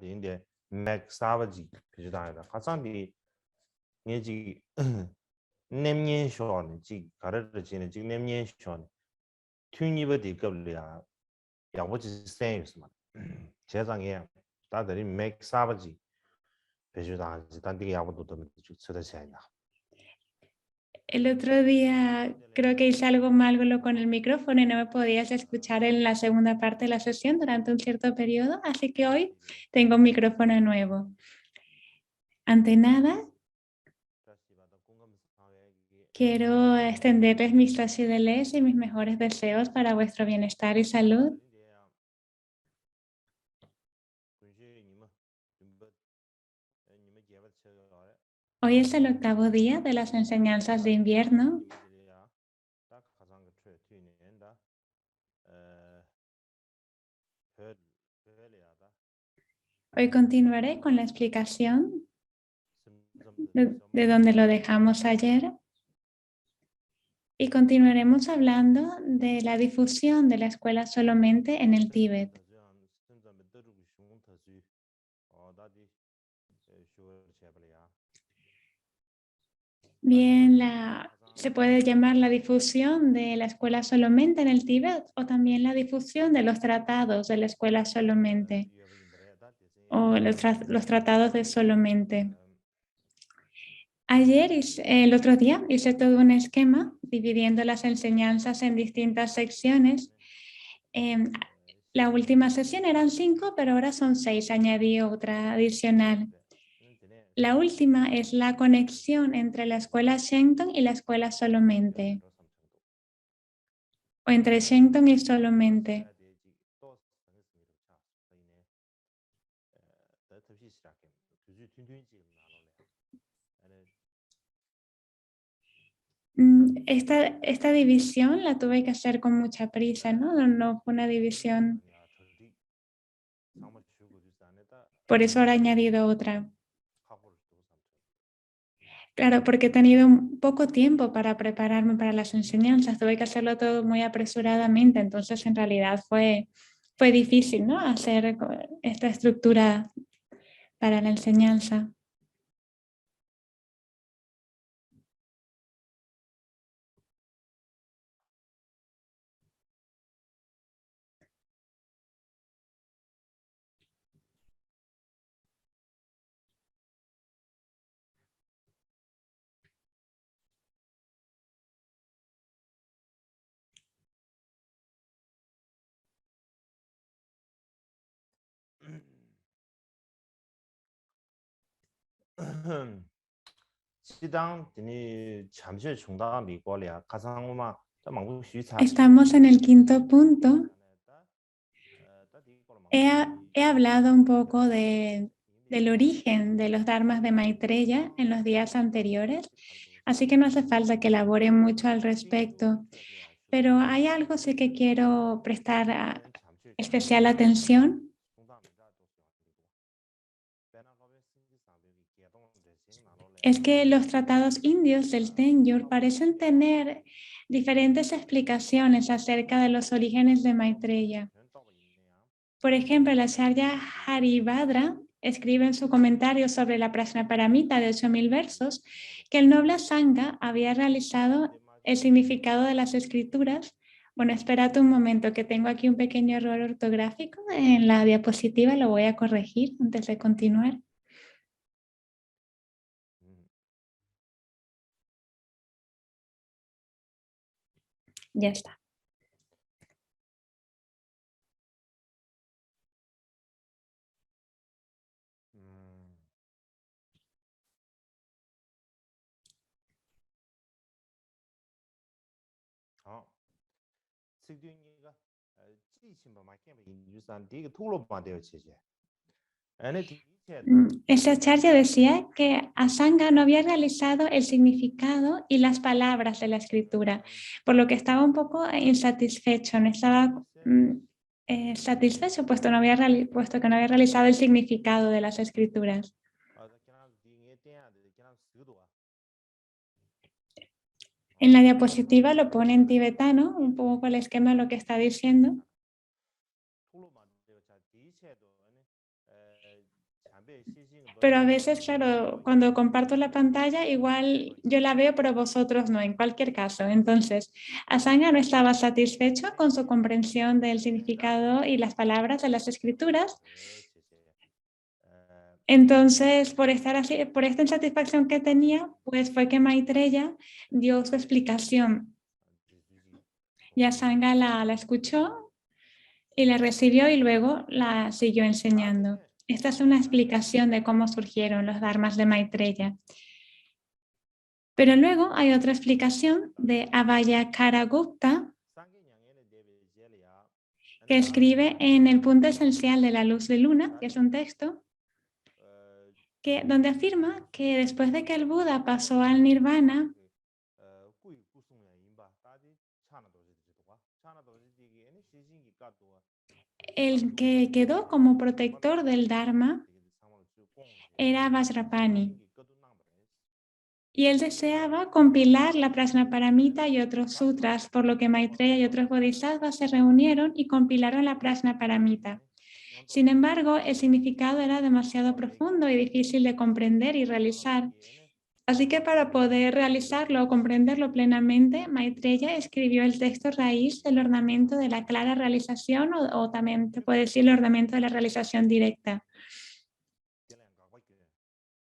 인데 맥 사바지 비슷하다. 가상비 예지 냄년 쇼는 지 가르르지는 지 냄년 쇼는 튜니버디 겁리야. 야고지 세요스만. 제상에 다들이 맥 사바지 비슷하지. 단디게 야고도 더 쓰다시야. El otro día creo que hice algo mal con el micrófono y no me podías escuchar en la segunda parte de la sesión durante un cierto periodo, así que hoy tengo un micrófono nuevo. Ante nada, quiero extenderles mis tasideles y mis mejores deseos para vuestro bienestar y salud. Hoy es el 8º día de las enseñanzas de invierno. Hoy continuaré con la explicación de donde lo dejamos ayer y continuaremos hablando de la difusión de la escuela Solamente en el Tíbet. Bien, se puede llamar la difusión de la escuela Solamente en el Tíbet o también la difusión de los tratados de la escuela Solamente o los tratados de Solamente. Ayer, el otro día, hice todo un esquema dividiendo las enseñanzas en distintas secciones. La última sesión eran 5, pero ahora son 6, añadí otra adicional. La última es la conexión entre la escuela Shenton y la escuela Solamente, o entre Shenton y Solamente. Esta división la tuve que hacer con mucha prisa, ¿no? No fue una división. Por eso ahora he añadido otra. Claro, porque he tenido poco tiempo para prepararme para las enseñanzas. Tuve que hacerlo todo muy apresuradamente, entonces en realidad fue difícil, ¿no? Hacer esta estructura para la enseñanza. Estamos en el 5º punto. He hablado un poco del origen de los dharmas de Maitreya en los días anteriores, así que no hace falta que elabore mucho al respecto, pero hay algo sí que quiero prestar especial atención. Es que los tratados indios del Tenjur parecen tener diferentes explicaciones acerca de los orígenes de Maitreya. Por ejemplo, la Acharya Haribhadra escribe en su comentario sobre la Prajnaparamita de 8000 versos que el noble Sangha había realizado el significado de las escrituras. Bueno, espérate un momento que tengo aquí un pequeño error ortográfico en la diapositiva, lo voy a corregir antes de continuar. Ya está. Esa acharya decía que Asanga no había realizado el significado y las palabras de la escritura, por lo que estaba un poco insatisfecho, no estaba satisfecho puesto que no había realizado el significado de las escrituras. En la diapositiva lo pone en tibetano, un poco el esquema de lo que está diciendo. Pero a veces, claro, cuando comparto la pantalla, igual yo la veo, pero vosotros no, en cualquier caso. Entonces, Asanga no estaba satisfecho con su comprensión del significado y las palabras de las escrituras. Entonces, por estar así, por esta insatisfacción que tenía, pues fue que Maitreya dio su explicación. Y Asanga la escuchó y la recibió y luego la siguió enseñando. Esta es una explicación de cómo surgieron los dharmas de Maitreya. Pero luego hay otra explicación de Abhayakara-gupta, que escribe en el punto esencial de la luz de luna, que es un texto, donde afirma que después de que el Buda pasó al nirvana, el que quedó como protector del Dharma era Vajrapani. Y él deseaba compilar la Prajnaparamita y otros sutras, por lo que Maitreya y otros bodhisattvas se reunieron y compilaron la Prajnaparamita. Sin embargo, el significado era demasiado profundo y difícil de comprender y realizar. Así que para poder realizarlo o comprenderlo plenamente, Maitreya escribió el texto raíz del ornamento de la clara realización o también te puede decir el ornamento de la realización directa.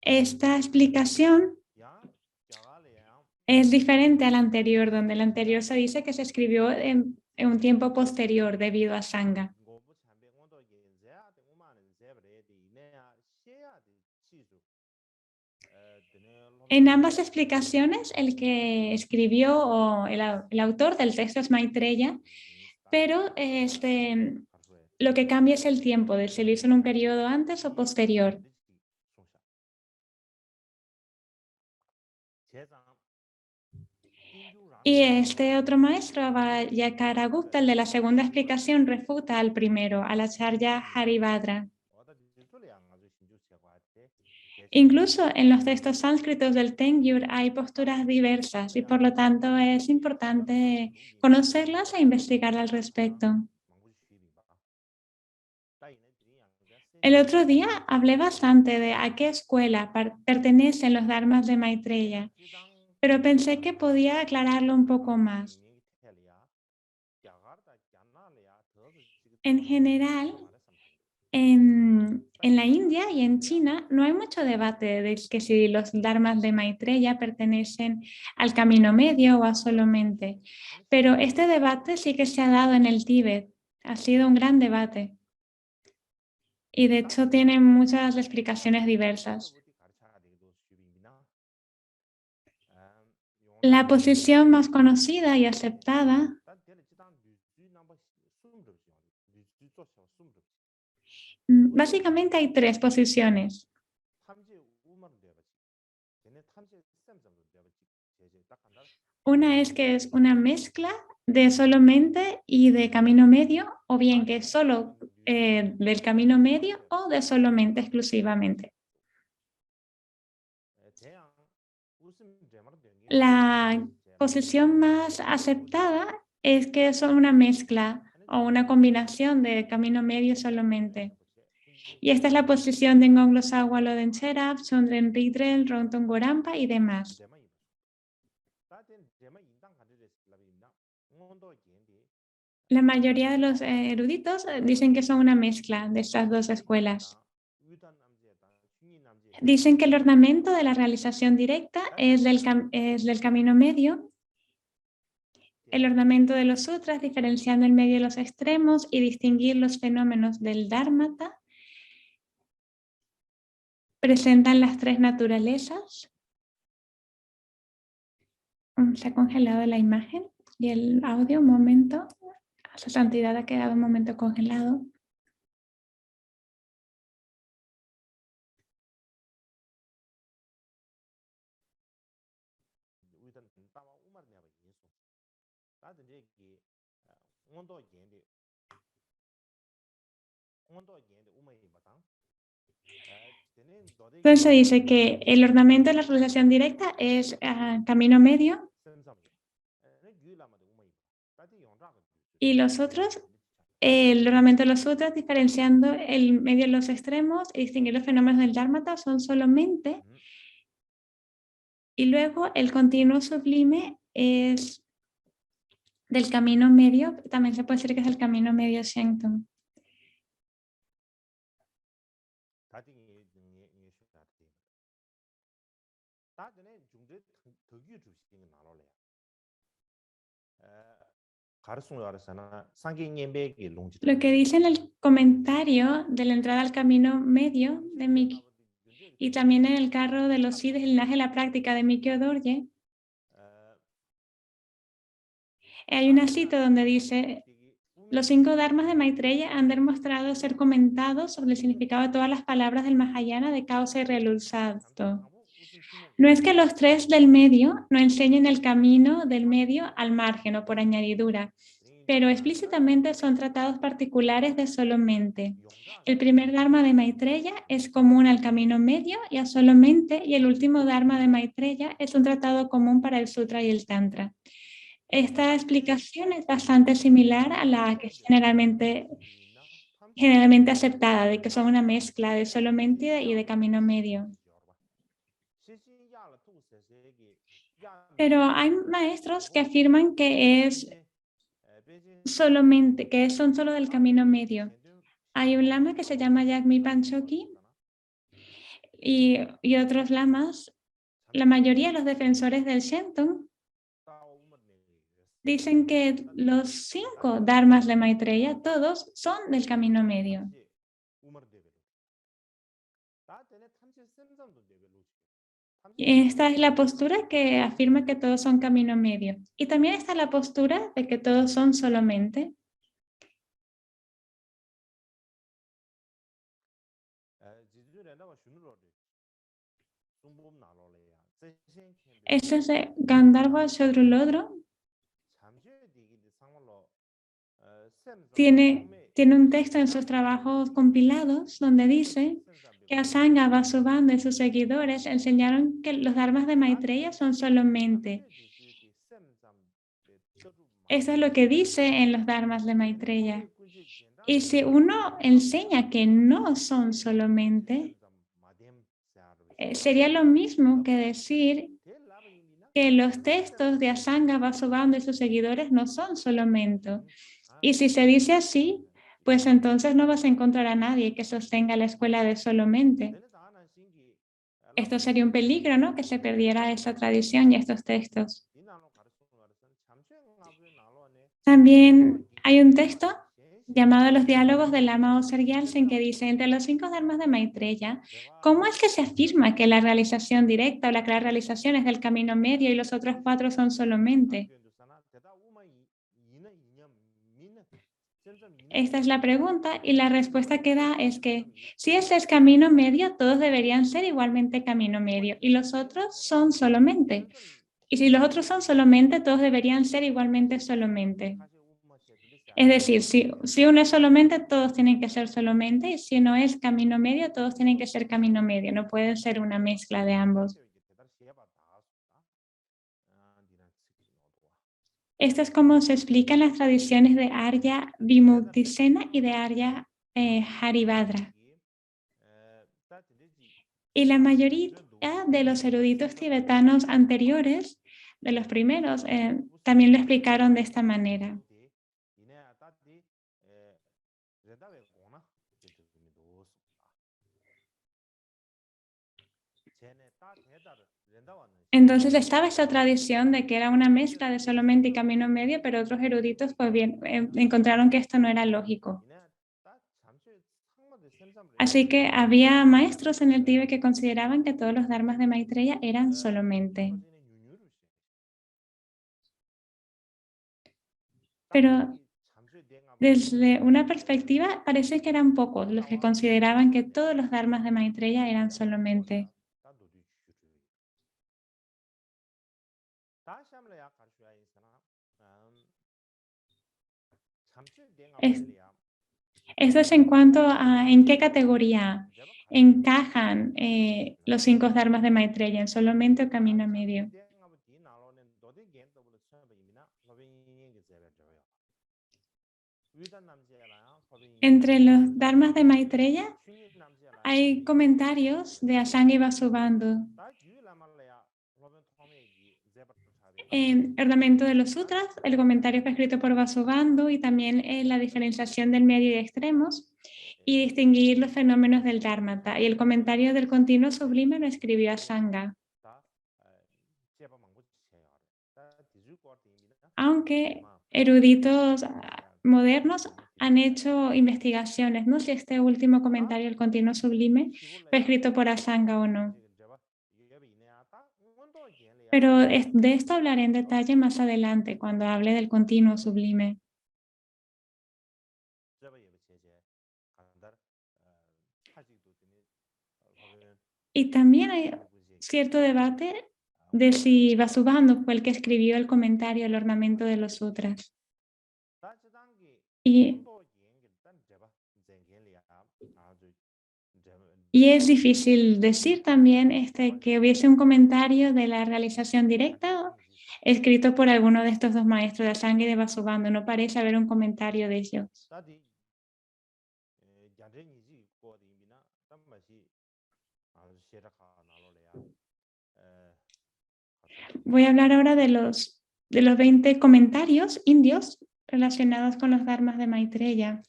Esta explicación es diferente a la anterior, donde la anterior se dice que se escribió en un tiempo posterior debido a Sangha. En ambas explicaciones, el que escribió o el autor del texto es Maitreya, pero lo que cambia es el tiempo, de si lo hizo en un periodo antes o posterior. Y este otro maestro, Abhayakara-gupta, el de la segunda explicación, refuta al primero, al Acharya Haribhadra. Incluso en los textos sánscritos del Tengyur hay posturas diversas y por lo tanto es importante conocerlas e investigar al respecto. El otro día hablé bastante de a qué escuela pertenecen los dharmas de Maitreya, pero pensé que podía aclararlo un poco más. En general, en la India y en China no hay mucho debate de que si los dharmas de Maitreya pertenecen al camino medio o a solamente, pero este debate sí que se ha dado en el Tíbet, ha sido un gran debate y de hecho tiene muchas explicaciones diversas. La posición más conocida y aceptada básicamente hay tres posiciones. Una es que es una mezcla de solamente y de camino medio, o bien que es solo del camino medio o de solamente exclusivamente. La posición más aceptada es que son una mezcla o una combinación de camino medio solamente. Y esta es la posición de Ngonglo Sagwa Loden Cherab, Chondren Ridrel, Ronton Gorampa y demás. La mayoría de los eruditos dicen que son una mezcla de estas dos escuelas. Dicen que el ornamento de la realización directa es del camino medio, el ornamento de los sutras, diferenciando el medio de los extremos y distinguir los fenómenos del dharmata, presentan las tres naturalezas. Se ha congelado la imagen y el audio, un momento. Su santidad ha quedado un momento congelado. Entonces dice que el ornamento de la realización directa es camino medio y los otros el ornamento de los sutras, diferenciando el medio de los extremos y distinguir los fenómenos del dharmata, son solamente. Y luego el continuo sublime es del camino medio, también se puede decir que es el camino medio Shenton. Lo que dice en el comentario de la entrada al camino medio de Mikio, y también en el carro de los Siddhis, el linaje de la práctica de Mikio Dorje, hay una cita donde dice: los 5 dharmas de Maitreya han demostrado ser comentados sobre el significado de todas las palabras del Mahayana de causa y resultado. No es que los 3 del medio no enseñen el camino del medio al margen o por añadidura, pero explícitamente son tratados particulares de solo mente. El primer dharma de Maitreya es común al camino medio y a solo mente, y el último dharma de Maitreya es un tratado común para el sutra y el tantra. Esta explicación es bastante similar a la que es generalmente aceptada, de que son una mezcla de solo mente y de camino medio. Pero hay maestros que afirman que es solamente, que son solo del camino medio. Hay un lama que se llama Yagmi Panchoki y otros lamas. La mayoría de los defensores del Shenton dicen que los 5 dharmas de Maitreya, todos son del camino medio. Esta es la postura que afirma que todos son camino medio. Y también está la postura de que todos son solamente. Este es de Gandharva Shodrulodro. Tiene un texto en sus trabajos compilados donde dice que Asanga, Vasubandhu y sus seguidores enseñaron que los dharmas de Maitreya son solo mente. Eso es lo que dice en los dharmas de Maitreya. Y si uno enseña que no son solo mente, sería lo mismo que decir que los textos de Asanga, Vasubandhu y sus seguidores no son solo mente. Y si se dice así, pues entonces no vas a encontrar a nadie que sostenga la escuela de solo mente. Esto sería un peligro, ¿no? Que se perdiera esa tradición y estos textos. También hay un texto llamado Los diálogos del Lama Oser Gyaltsen que dice: entre los 5 dharmas de Maitreya, ¿cómo es que se afirma que la realización directa o la clara realización es del camino medio y los otros 4 son solo mente? Esta es la pregunta y la respuesta que da es que si ese es camino medio, todos deberían ser igualmente camino medio y los otros son solamente. Y si los otros son solamente, todos deberían ser igualmente solamente. Es decir, si uno es solamente, todos tienen que ser solamente, y si no es camino medio, todos tienen que ser camino medio. No pueden ser una mezcla de ambos. Esto es como se explica en las tradiciones de Arya Vimuktisena y de Arya Haribhadra. Y la mayoría de los eruditos tibetanos anteriores, de los primeros, también lo explicaron de esta manera. Entonces estaba esa tradición de que era una mezcla de solamente y camino medio, pero otros eruditos pues bien encontraron que esto no era lógico. Así que había maestros en el Tíbet que consideraban que todos los dharmas de Maitreya eran solamente. Pero desde una perspectiva parece que eran pocos los que consideraban que todos los dharmas de Maitreya eran solamente. Esto es en cuanto a en qué categoría encajan los 5 dharmas de Maitreya, en solamente o camino medio. Entre los dharmas de Maitreya hay comentarios de Asanga y Vasubandhu. En el ornamento de los sutras, el comentario fue escrito por Vasubandhu y también la diferenciación del medio y de extremos y distinguir los fenómenos del dharmata. Y el comentario del continuo sublime lo escribió Asanga. Aunque eruditos modernos han hecho investigaciones, ¿no? Si este último comentario, el continuo sublime, fue escrito por Asanga o no. Pero de esto hablaré en detalle más adelante, cuando hable del continuo sublime. Y también hay cierto debate de si Vasubandhu fue el que escribió el comentario al ornamento de los sutras. Y es difícil decir también que hubiese un comentario de la realización directa escrito por alguno de estos dos maestros, de Asanga y de Vasubandhu. No parece haber un comentario de ellos. Voy a hablar ahora de los 20 comentarios indios relacionados con los dharmas de Maitreya.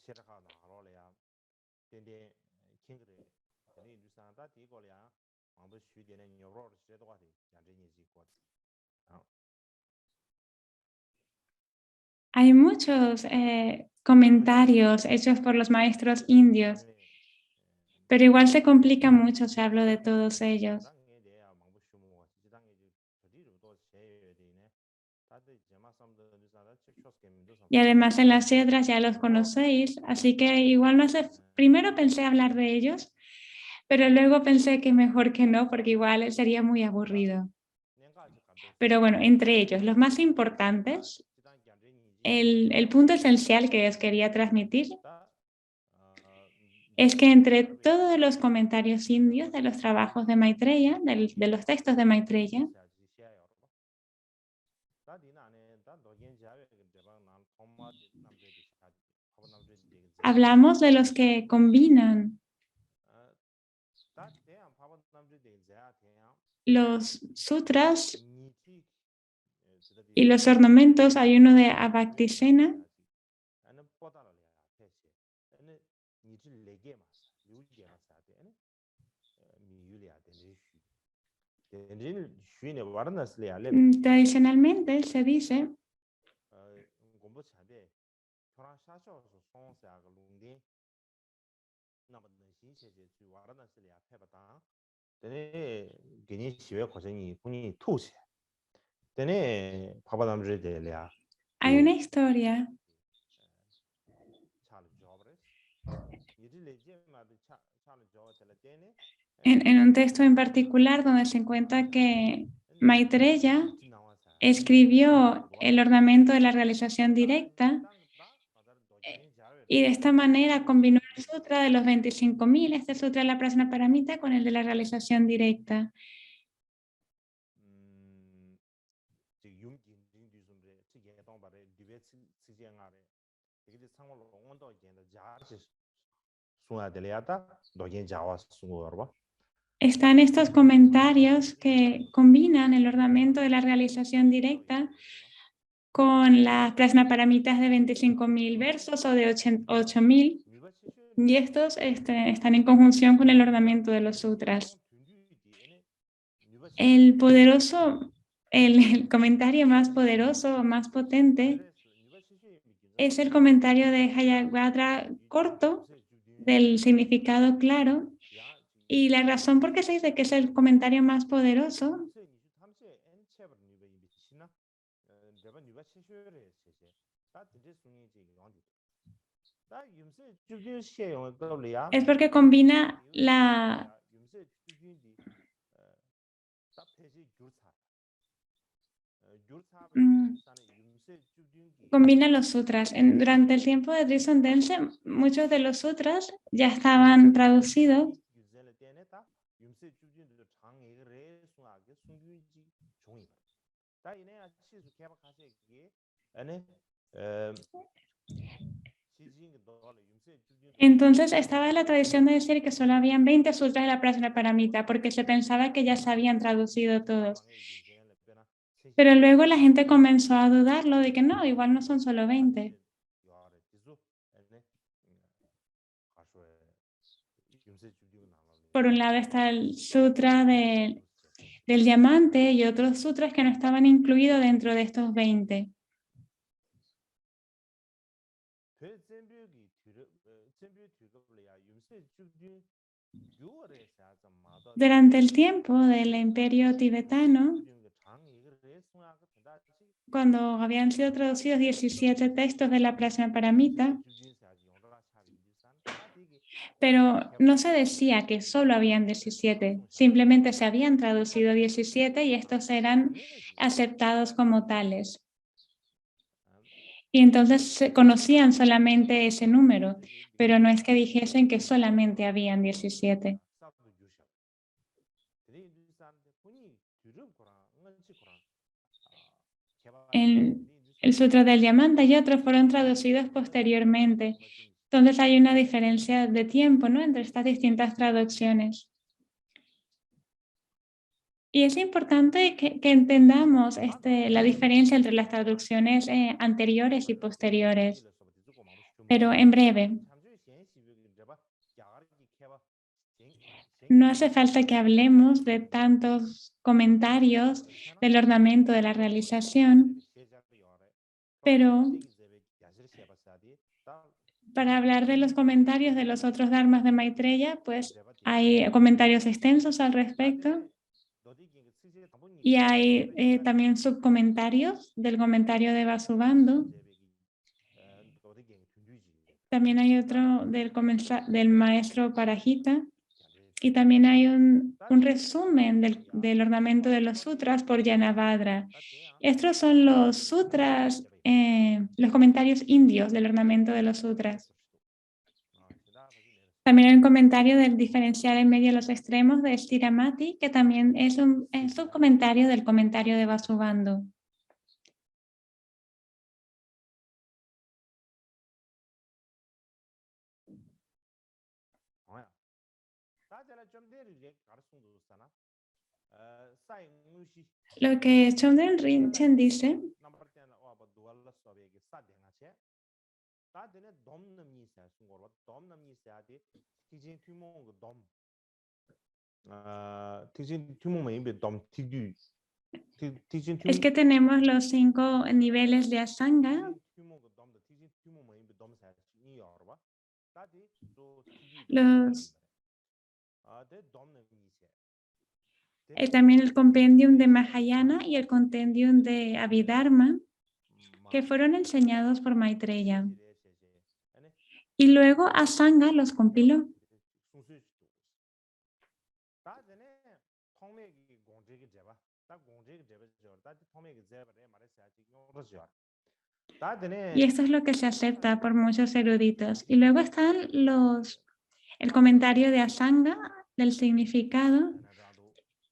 Hay muchos comentarios hechos por los maestros indios, pero igual se complica mucho si hablo de todos ellos. Y además en las cedras ya los conocéis, así que igual no sé, primero pensé hablar de ellos, pero luego pensé que mejor que no, porque igual sería muy aburrido. Pero bueno, entre ellos, los más importantes, el punto esencial que os quería transmitir es que entre todos los comentarios indios de los trabajos de Maitreya, de los textos de Maitreya, hablamos de los que combinan los sutras y los ornamentos. Hay uno de Abhaktisena, tradicionalmente se dice hay una historia en un texto en particular donde se encuentra que Maitreya escribió el ornamento de la realización directa y de esta manera combinó el sutra de los 25.000, este sutra de la Prajnaparamita, con el de la realización directa. Están estos comentarios que combinan el ornamento de la realización directa con las Prajnaparamitas de 25.000 versos o de 8.000, y estos están en conjunción con el ornamento de los sutras. El comentario más poderoso, más potente, es el comentario de Hayagwatra corto, del significado claro, y la razón por qué se dice que es el comentario más poderoso es porque combina combina los sutras. Durante el tiempo de Drison Dense, muchos de los sutras ya estaban traducidos Entonces estaba la tradición de decir que solo habían 20 sutras de la Prajnaparamita porque se pensaba que ya se habían traducido todos. Pero luego la gente comenzó a dudarlo de que no, igual no son solo 20. Por un lado está el sutra del diamante y otros sutras que no estaban incluidos dentro de estos 20. Durante el tiempo del imperio tibetano, cuando habían sido traducidos 17 textos de la Prajnaparamita, pero no se decía que solo habían 17, simplemente se habían traducido 17 y estos eran aceptados como tales. Y entonces se conocían solamente ese número, pero no es que dijesen que solamente habían 17. El Sutra del Diamante y otros fueron traducidos posteriormente. Entonces hay una diferencia de tiempo, ¿no?, entre estas distintas traducciones. Y es importante que entendamos la diferencia entre las traducciones anteriores y posteriores. Pero en breve, no hace falta que hablemos de tantos comentarios del ornamento de la realización, pero para hablar de los comentarios de los otros dharmas de Maitreya, pues hay comentarios extensos al respecto y hay también subcomentarios del comentario de Vasubandhu. También hay otro del maestro Parajita y también hay un resumen del ornamento de los sutras por Yanavadra. Estos son los sutras, los comentarios indios del ornamento de los sutras. También hay un comentario del diferencial en medio de los extremos de Stiramati, que también es un subcomentario del comentario de Vasubandhu. Lo que Chomden Rinchen dice es que tenemos los 5 niveles de Asanga. También el compendium de Mahayana y el compendium de Abhidharma, que fueron enseñados por Maitreya. Y luego Asanga los compiló. Y esto es lo que se acepta por muchos eruditos. Y luego están el comentario de Asanga, del significado.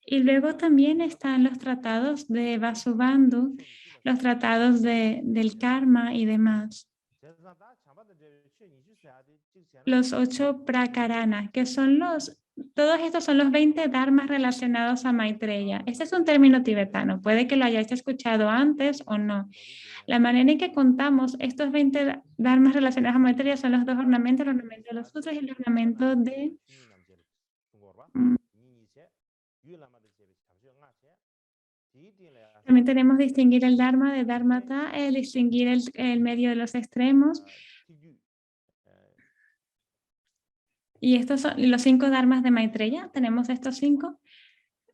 Y luego también están los tratados de Vasubandhu, los tratados del karma y demás. Los 8 prakarana, que son todos estos son los 20 dharmas relacionados a Maitreya. Este es un término tibetano, puede que lo hayáis escuchado antes o no. La manera en que contamos estos 20 dharmas relacionados a Maitreya son los 2 ornamentos, el ornamento de los sutras y el ornamento de... También tenemos distinguir el dharma de dharmata, distinguir el medio de los extremos. Y estos son los 5 dharmas de Maitreya. Tenemos estos 5.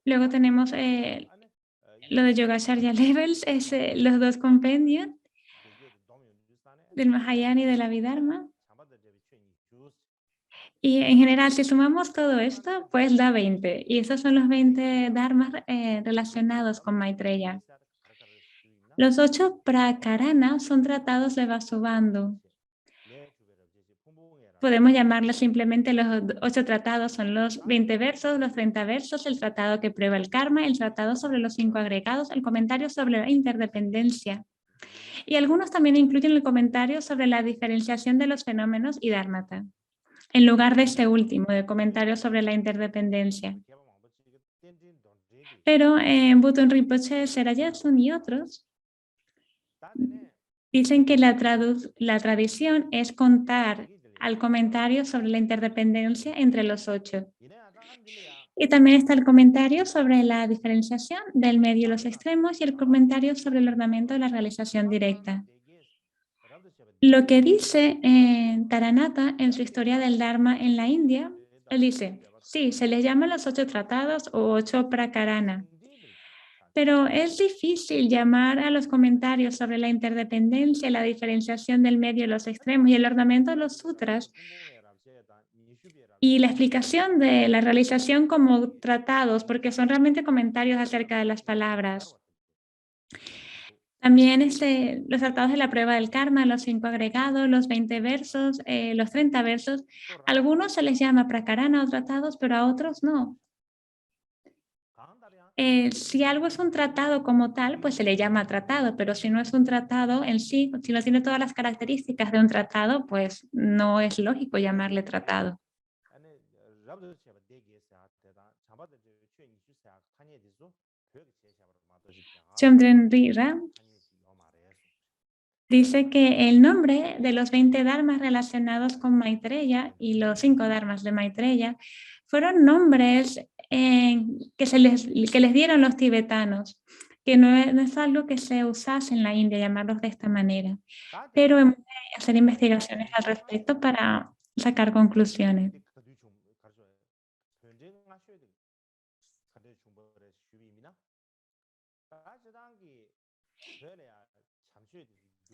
Luego tenemos lo de Yogacharya Levels, los 2 compendios del Mahayana y del Abhidharma. Y en general, si sumamos todo esto, pues da 20. Y estos son los 20 dharmas relacionados con Maitreya. Los 8 prakarana son tratados de Vasubandhu. Podemos llamarlos simplemente los 8 tratados, son los 20 versos, los 30 versos, el tratado que prueba el karma, el tratado sobre los 5 agregados, el comentario sobre la interdependencia. Y algunos también incluyen el comentario sobre la diferenciación de los fenómenos y dharmata, en lugar de este último, de comentario sobre la interdependencia. Pero en Button Rinpoche, Serayasun y otros dicen que la tradición es contar al comentario sobre la interdependencia entre los 8. Y también está el comentario sobre la diferenciación del medio y los extremos y el comentario sobre el ornamento de la realización directa. Lo que dice Taranata en su historia del Dharma en la India, él dice, sí, se les llama los 8 tratados o 8 prakarana, pero es difícil llamar a los comentarios sobre la interdependencia, la diferenciación del medio y los extremos y el ornamento de los sutras y la explicación de la realización como tratados, porque son realmente comentarios acerca de las palabras. También los tratados de la prueba del karma, los 5 agregados, los 20 versos, los 30 versos. A algunos se les llama prakarana o tratados, pero a otros no. Si algo es un tratado como tal, pues se le llama tratado, pero si no es un tratado en sí, si no tiene todas las características de un tratado, pues no es lógico llamarle tratado. Chomdren Rira dice que el nombre de los 20 dharmas relacionados con Maitreya y los 5 dharmas de Maitreya fueron nombres que les dieron los tibetanos, que no es algo que se usase en la India, llamarlos de esta manera. Pero hemos de hacer investigaciones al respecto para sacar conclusiones.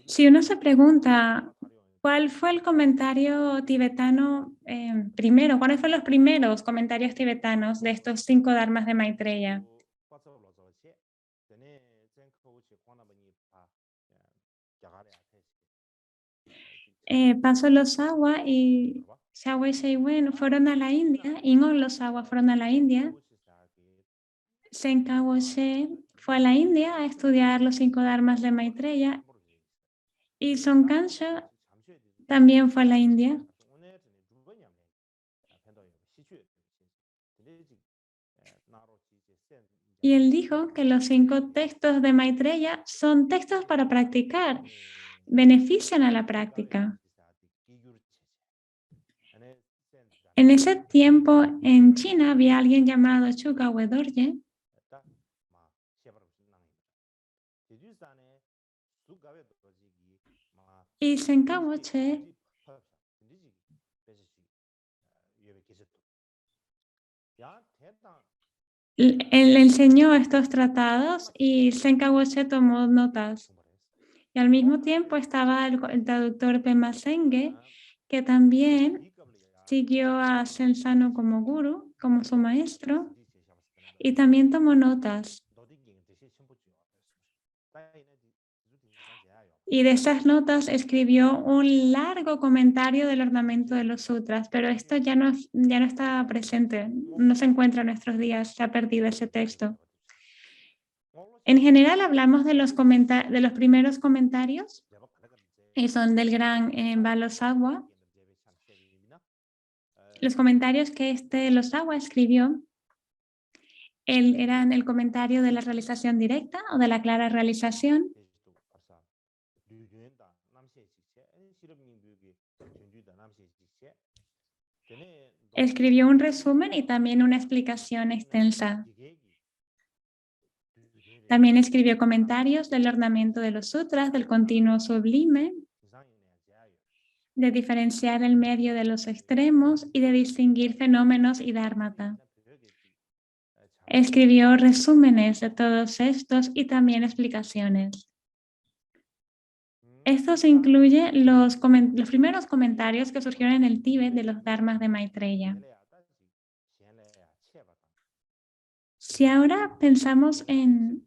Si uno se pregunta cuál fue el comentario tibetano primero, cuáles fueron los primeros comentarios tibetanos de estos 5 dharmas de Maitreya, Paso Losawa y Shawei Sheiwen fueron a la India, Ingon Losawa fueron a la India, Senka Woshe fue a la India a estudiar los 5 dharmas de Maitreya y Sonkansha también fue a la India. Y él dijo que los 5 textos de Maitreya son textos para practicar, benefician a la práctica. En ese tiempo en China había alguien llamado Chuka Wedorje y Senka Woshe él enseñó estos tratados y Senka Woshe tomó notas. Y al mismo tiempo estaba el traductor Pema Senge, que también siguió a Sensano como guru, como su maestro, y también tomó notas. Y de esas notas escribió un largo comentario del ornamento de los sutras, pero esto ya no está presente, no se encuentra en nuestros días, se ha perdido ese texto. En general hablamos de los primeros comentarios, y son del gran Balosawa. Los comentarios que Losawa escribió eran el comentario de la realización directa o de la clara realización. Escribió un resumen y también una explicación extensa. También escribió comentarios del ornamento de los sutras, del continuo sublime, de diferenciar el medio de los extremos y de distinguir fenómenos y dharmata. Escribió resúmenes de todos estos y también explicaciones. Estos incluyen los primeros comentarios que surgieron en el Tíbet de los dharmas de Maitreya. Si ahora pensamos en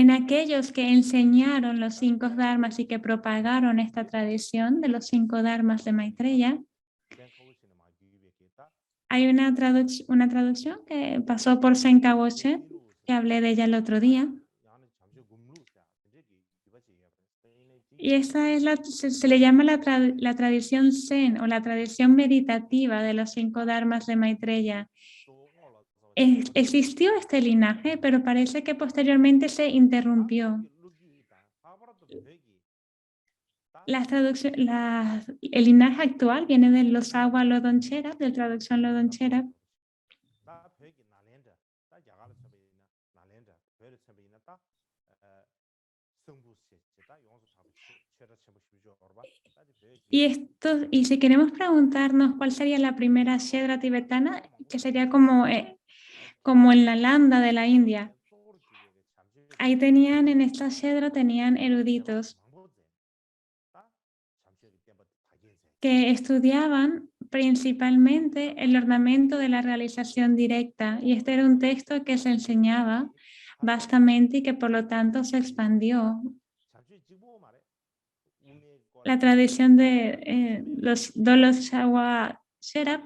aquellos que enseñaron los 5 dharmas y que propagaron esta tradición de los 5 dharmas de Maitreya, hay una traducción que pasó por Senka Woshe, que hablé de ella el otro día. Y esa es se le llama la tradición Zen o la tradición meditativa de los 5 dharmas de Maitreya. Existió este linaje, pero parece que posteriormente se interrumpió. El linaje actual viene de los Awa Lodon Cherab, de traducción Lodon Cherab. Y si queremos preguntarnos cuál sería la primera Shedra tibetana, que sería como en la Landa de la India. Ahí en esta Shedra tenían eruditos que estudiaban principalmente el ornamento de la realización directa, y este era un texto que se enseñaba vastamente y que por lo tanto se expandió. La tradición de los Doloshawa Sherab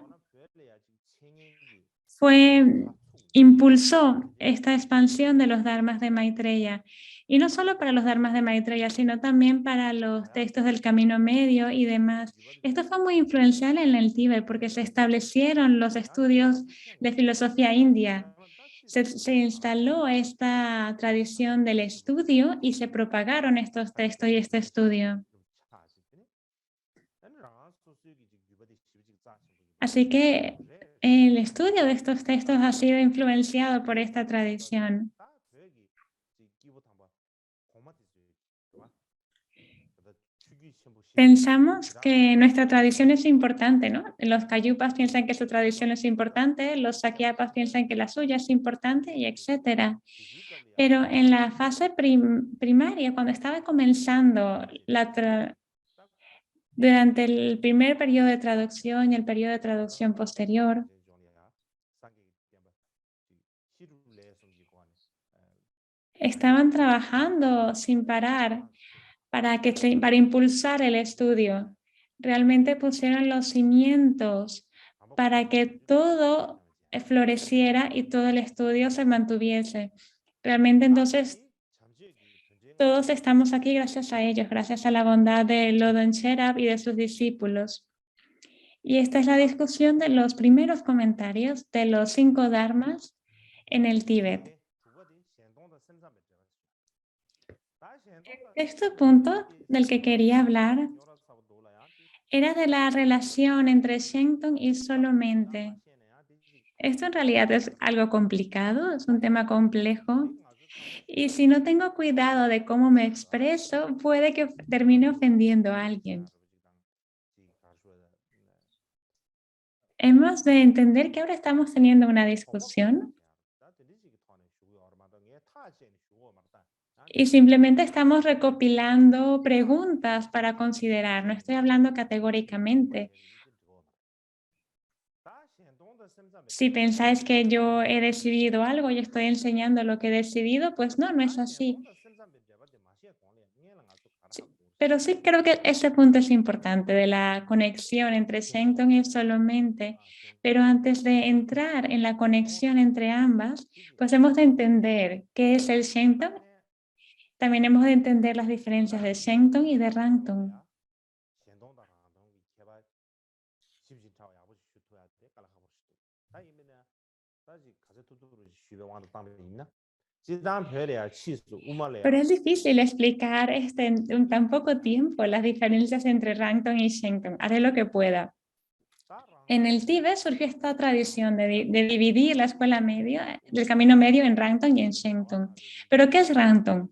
impulsó esta expansión de los dharmas de Maitreya. Y no solo para los dharmas de Maitreya, sino también para los textos del Camino Medio y demás. Esto fue muy influencial en el Tíbet porque se establecieron los estudios de filosofía india. Se instaló esta tradición del estudio y se propagaron estos textos y este estudio. Así que el estudio de estos textos ha sido influenciado por esta tradición. Pensamos que nuestra tradición es importante, ¿no? Los Cayupas piensan que su tradición es importante, los Sakyapas piensan que la suya es importante, y etcétera. Pero en la fase primaria, cuando estaba comenzando durante el primer periodo de traducción y el periodo de traducción posterior, estaban trabajando sin parar para impulsar el estudio. Realmente pusieron los cimientos para que todo floreciera y todo el estudio se mantuviese. Realmente entonces todos estamos aquí gracias a ellos, gracias a la bondad de Lodon Cherab y de sus discípulos. Y esta es la discusión de los primeros comentarios de los 5 dharmas en el Tíbet. Este punto del que quería hablar era de la relación entre Shenton y solamente. Esto en realidad es algo complicado, es un tema complejo. Y si no tengo cuidado de cómo me expreso, puede que termine ofendiendo a alguien. Hemos de entender que ahora estamos teniendo una discusión y simplemente estamos recopilando preguntas para considerar. No estoy hablando categóricamente. Si pensáis que yo he decidido algo y estoy enseñando lo que he decidido, pues no es así. Sí, pero sí creo que ese punto es importante de la conexión entre Shenton y solamente. Pero antes de entrar en la conexión entre ambas, pues hemos de entender qué es el Shenton. También hemos de entender las diferencias de Shenton y de Rangton. Pero es difícil explicar en tan poco tiempo las diferencias entre Rangton y Shenton. Haré lo que pueda. En el Tíbet surgió esta tradición de dividir la escuela media, del camino medio, en Rangton y en Shenton. ¿Pero qué es Rangton?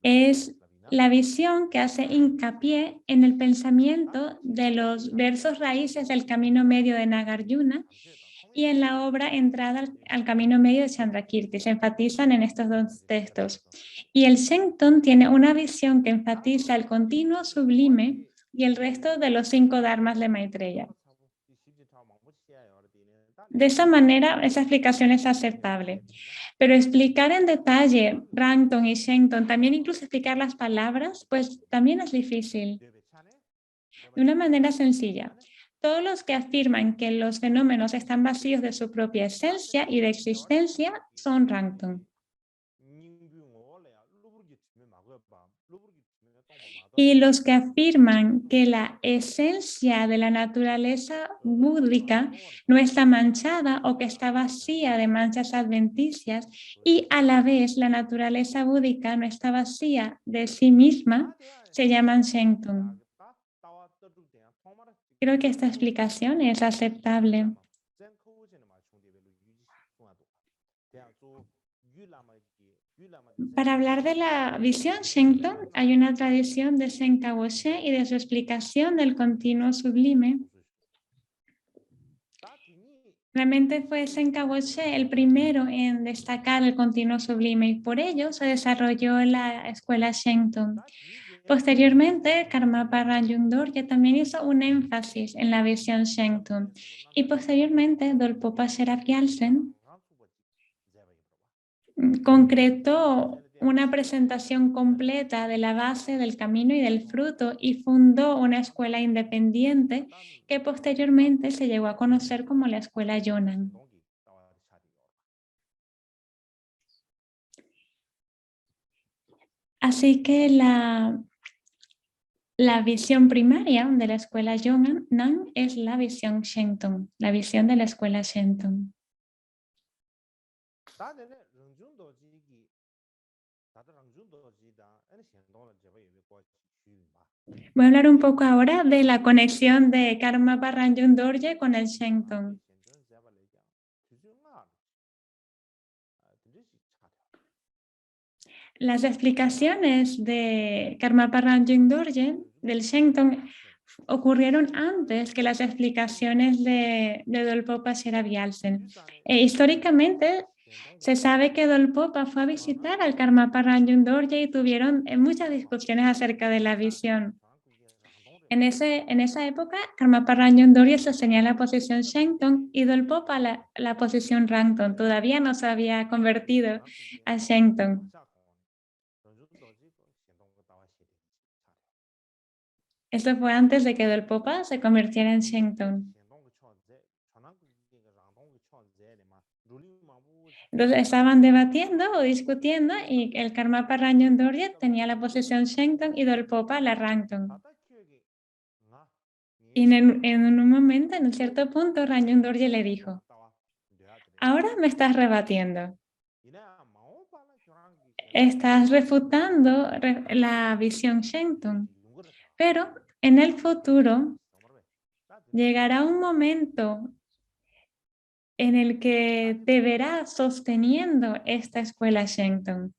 Es la visión que hace hincapié en el pensamiento de los versos raíces del camino medio de Nagarjuna y en la obra Entrada al camino medio de Chandrakirti. Se enfatizan en estos 2 textos. Y el Shenton tiene una visión que enfatiza el continuo sublime y el resto de los 5 dharmas de Maitreya. De esa manera, esa explicación es aceptable. Pero explicar en detalle Rangton y Shenton, también incluso explicar las palabras, pues también es difícil. De una manera sencilla, todos los que afirman que los fenómenos están vacíos de su propia esencia y de existencia son Rangton. y los que afirman que la esencia de la naturaleza búdica no está manchada o que está vacía de manchas adventicias y a la vez la naturaleza búdica no está vacía de sí misma, se llaman Shentung. Creo que esta explicación es aceptable. Para hablar de la visión Shentung, hay una tradición de Shen Kawo-she y de su explicación del continuo sublime. Realmente fue Shen Kawo-she el primero en destacar el continuo sublime y por ello se desarrolló la escuela Shentung. Posteriormente, Karmapa Ranjung Dorje también hizo un énfasis en la visión Shentung y posteriormente Dolpopa Sherab Gyaltsen concretó una presentación completa de la base, del camino y del fruto y fundó una escuela independiente que posteriormente se llegó a conocer como la escuela Yonang. Así que la visión primaria de la escuela Yonang es la visión Shentung, la visión de la escuela Shentung. Voy a hablar un poco ahora de la conexión de Karmapa Ranjung Dorje con el Shentung. Las explicaciones de Karmapa Ranjung Dorje del Shentung ocurrieron antes que las explicaciones de Dolpopa Sherab Gyaltsen. Históricamente se sabe que Dolpopa fue a visitar al Karmapa Ranjung Dorje y tuvieron muchas discusiones acerca de la visión. En esa época, Karmapa Ranjung Dorje sostenía la posición Shentung y Dolpopa la posición Rangtung. Todavía no se había convertido a Shentung. Esto fue antes de que Dolpopa se convirtiera en Shentung. Entonces estaban debatiendo o discutiendo y el Karmapa Ranjung Dorje tenía la posición Shentung y Dolpopa la Rangtung. Y en un momento, en un cierto punto, Ranjung Dorje le dijo: ahora me estás rebatiendo. Estás refutando la visión Shentung. Pero en el futuro llegará un momento en el que te verás sosteniendo esta escuela Shentung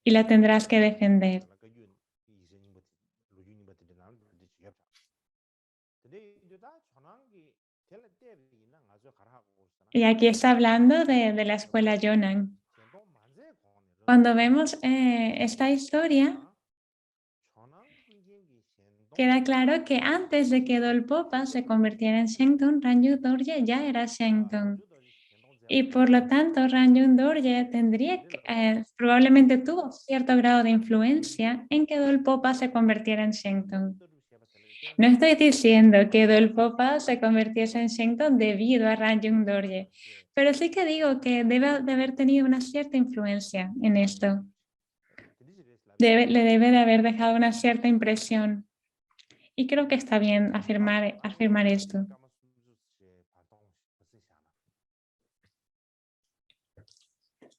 y la tendrás que defender. Y aquí está hablando de la escuela Yonang. Cuando vemos esta historia, queda claro que antes de que Dolpopa se convirtiera en Shentung, Ranjung Dorje ya era Shentung. Y por lo tanto, Ranjung Dorje probablemente tuvo cierto grado de influencia en que Dolpopa se convirtiera en Shentung. No estoy diciendo que Dolpopa se convirtiese en Shentung debido a Ranjung Dorje, pero sí que digo que debe de haber tenido una cierta influencia en esto. Le debe de haber dejado una cierta impresión. Y creo que está bien afirmar esto.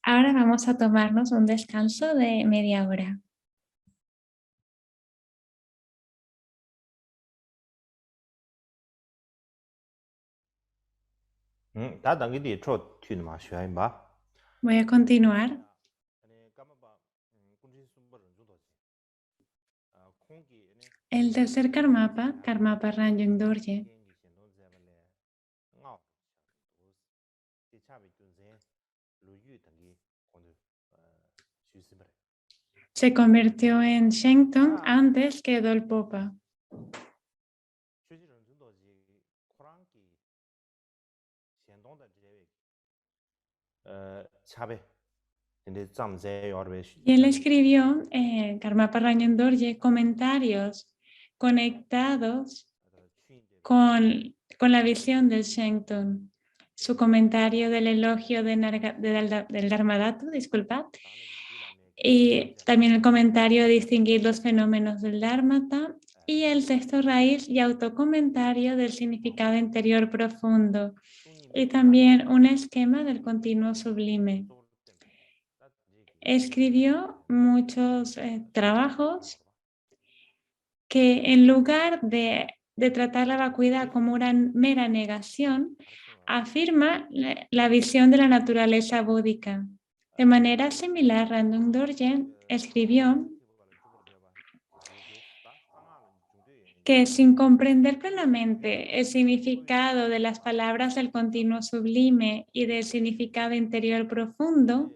Ahora vamos a tomarnos un descanso de media hora. Voy a continuar. El tercer Karmapa, Karmapa Ranjung Dorje, se convirtió en Shentung antes que Dolpopa. Y él escribió, Karmapa Ranjung Dorje, comentarios conectados con la visión del Shentung. Su comentario del elogio del Dharmadhatu, disculpad, y también el comentario de distinguir los fenómenos del Dharmata y el texto raíz y autocomentario del significado interior profundo y también un esquema del continuo sublime. Escribió muchos trabajos que en lugar de tratar la vacuidad como una mera negación, afirma la visión de la naturaleza búdica. De manera similar, Random Dorje escribió que sin comprender plenamente el significado de las palabras del continuo sublime y del significado interior profundo,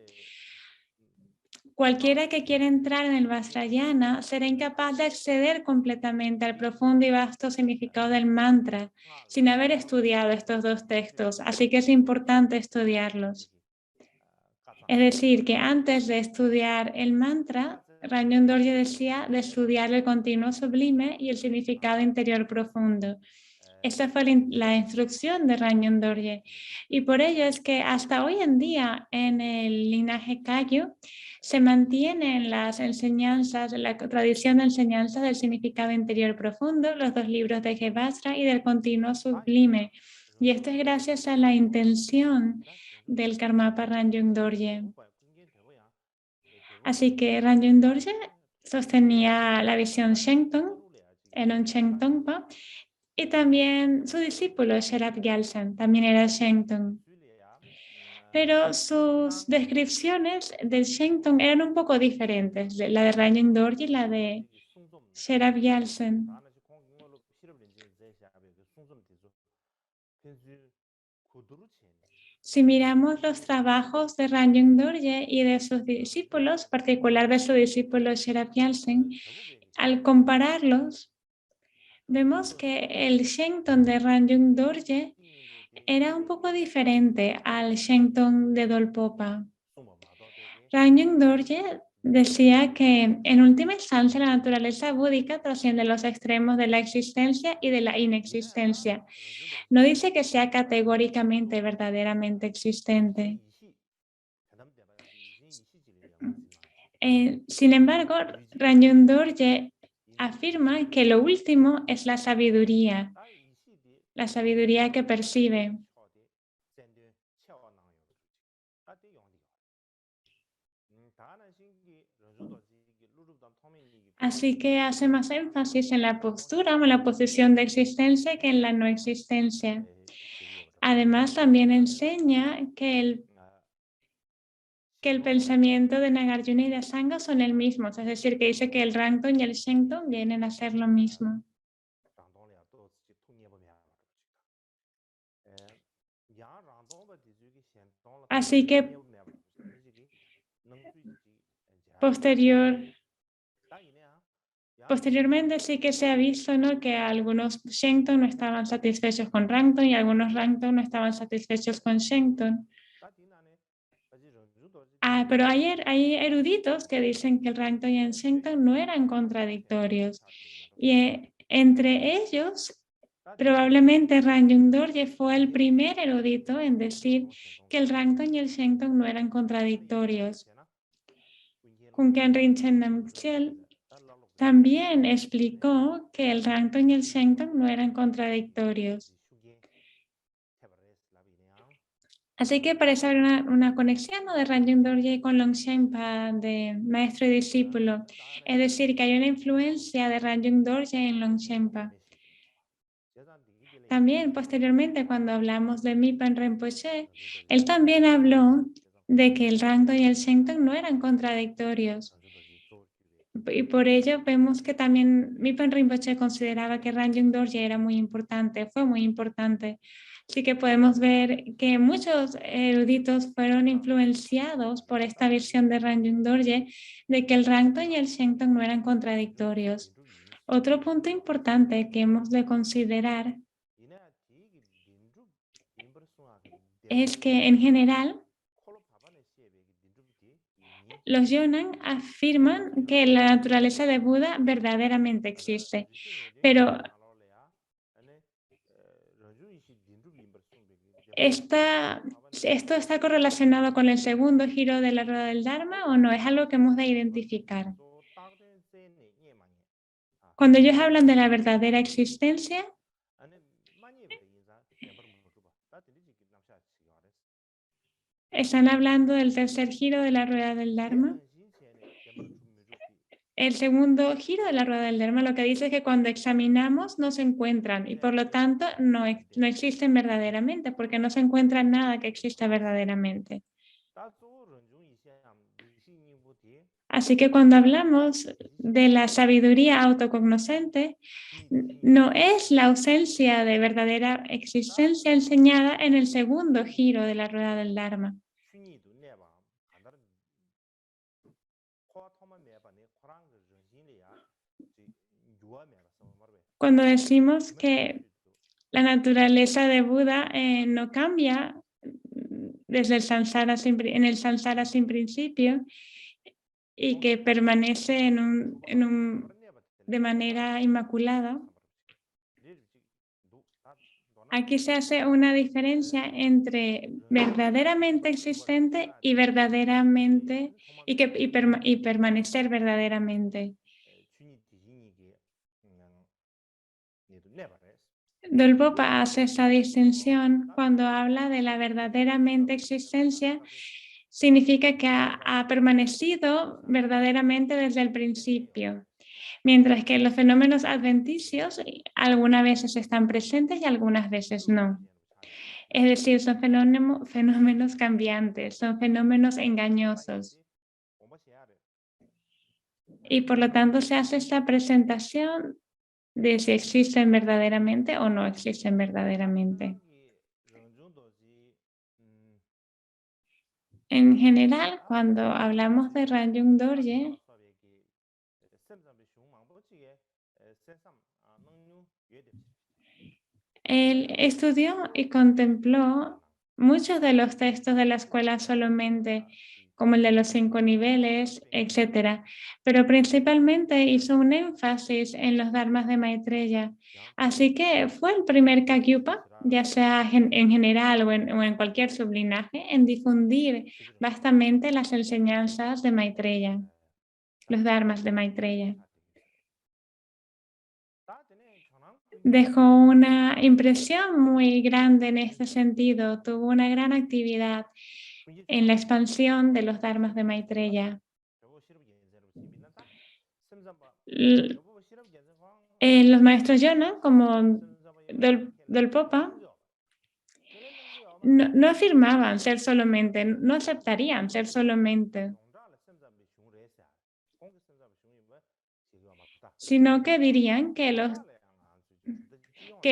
cualquiera que quiera entrar en el Vajrayana será incapaz de acceder completamente al profundo y vasto significado del mantra sin haber estudiado estos dos textos, así que es importante estudiarlos. Es decir, que antes de estudiar el mantra, Ranjung Dorje decía de estudiar el continuo sublime y el significado interior profundo. Esta fue la instrucción de Ranjung Dorje. Y por ello es que hasta hoy en día en el linaje Kagyu se mantienen las enseñanzas, la tradición de enseñanzas del significado interior profundo, los dos libros de Gevasra y del continuo sublime. Y esto es gracias a la intención del Karmapa Ranjung Dorje. Así que Ranjung Dorje sostenía la visión Shenton, en un Shen Tongpa, y también su discípulo Sherab Gyaltsen también era Shenton. Pero sus descripciones del Shenton eran un poco diferentes, la de Ranjung Dorje y la de Sherab Gyaltsen. Si miramos los trabajos de Ranjung Dorje y de sus discípulos, particular de su discípulo Sherab Gyaltsen, al compararlos, vemos que el Shenton de Ranjung Dorje era un poco diferente al Shenton de Dolpopa. Ranjung Dorje decía que en última instancia la naturaleza búdica trasciende los extremos de la existencia y de la inexistencia. No dice que sea categóricamente verdaderamente existente. Sin embargo, Ranjung Dorje afirma que lo último es la sabiduría que percibe. Así que hace más énfasis en la postura o en la posición de existencia que en la no existencia. Además, también enseña que el pensamiento de Nagarjuna y de Asanga son el mismo, es decir, que dice que el Rangton y el Shenton vienen a ser lo mismo. Así que posteriormente sí que se ha visto, ¿no?, que algunos Shenton no estaban satisfechos con Rangton y algunos Rangton no estaban satisfechos con Shenton. Pero hay eruditos que dicen que el Rangton y el Shenton no eran contradictorios. Y entre ellos, probablemente Ranjung Dorje fue el primer erudito en decir que el Rangton y el Shenton no eran contradictorios. Kunkén Rinchen Namgyel también explicó que el Rangton y el Shenton no eran contradictorios. Así que parece haber una conexión, ¿no?, de Ranjung Dorje con Longchenpa, de maestro y discípulo. Es decir, que hay una influencia de Ranjung Dorje en Longchenpa. También posteriormente, cuando hablamos de Mipan Rinpoche, él también habló de que el Rangton y el Shenton no eran contradictorios. Y por ello vemos que también Mipan Rinpoche consideraba que Ranjung Dorje era muy importante, fue muy importante. Así que podemos ver que muchos eruditos fueron influenciados por esta visión de Ranjung Dorje de que el Rangton y el Shenton no eran contradictorios. Otro punto importante que hemos de considerar es que en general los Yonan afirman que la naturaleza de Buda verdaderamente existe, pero esta ¿Esto está correlacionado con el segundo giro de la rueda del Dharma o no? Es algo que hemos de identificar. Cuando ellos hablan de la verdadera existencia, están hablando del tercer giro de la rueda del Dharma. El segundo giro de la rueda del Dharma lo que dice es que cuando examinamos no se encuentran y por lo tanto no existen verdaderamente, porque no se encuentra nada que exista verdaderamente. Así que cuando hablamos de la sabiduría autocognoscente, no es la ausencia de verdadera existencia enseñada en el segundo giro de la rueda del Dharma. Cuando decimos que la naturaleza de Buda no cambia desde el samsara en el samsara sin principio y que permanece de manera inmaculada, aquí se hace una diferencia entre verdaderamente existente y verdaderamente y permanecer verdaderamente. Dolpopa hace esa distinción cuando habla de la verdaderamente existencia, significa que ha permanecido verdaderamente desde el principio, mientras que los fenómenos adventicios algunas veces están presentes y algunas veces no. Es decir, son fenómenos cambiantes, son fenómenos engañosos. Y por lo tanto se hace esta presentación de si existen verdaderamente o no existen verdaderamente. En general, cuando hablamos de Ranjung Dorje, él estudió y contempló muchos de los textos de la escuela solamente, como el de los 5 niveles, etc. Pero principalmente hizo un énfasis en los dharmas de Maitreya. Así que fue el primer Kagyupa, ya sea en general o en cualquier sublinaje, en difundir vastamente las enseñanzas de Maitreya, los dharmas de Maitreya. Dejó una impresión muy grande en este sentido, tuvo una gran actividad en la expansión de los dharmas de Maitreya. Los maestros Yona, como Dolpopa, no afirmaban ser solamente, no aceptarían ser solamente, sino que dirían que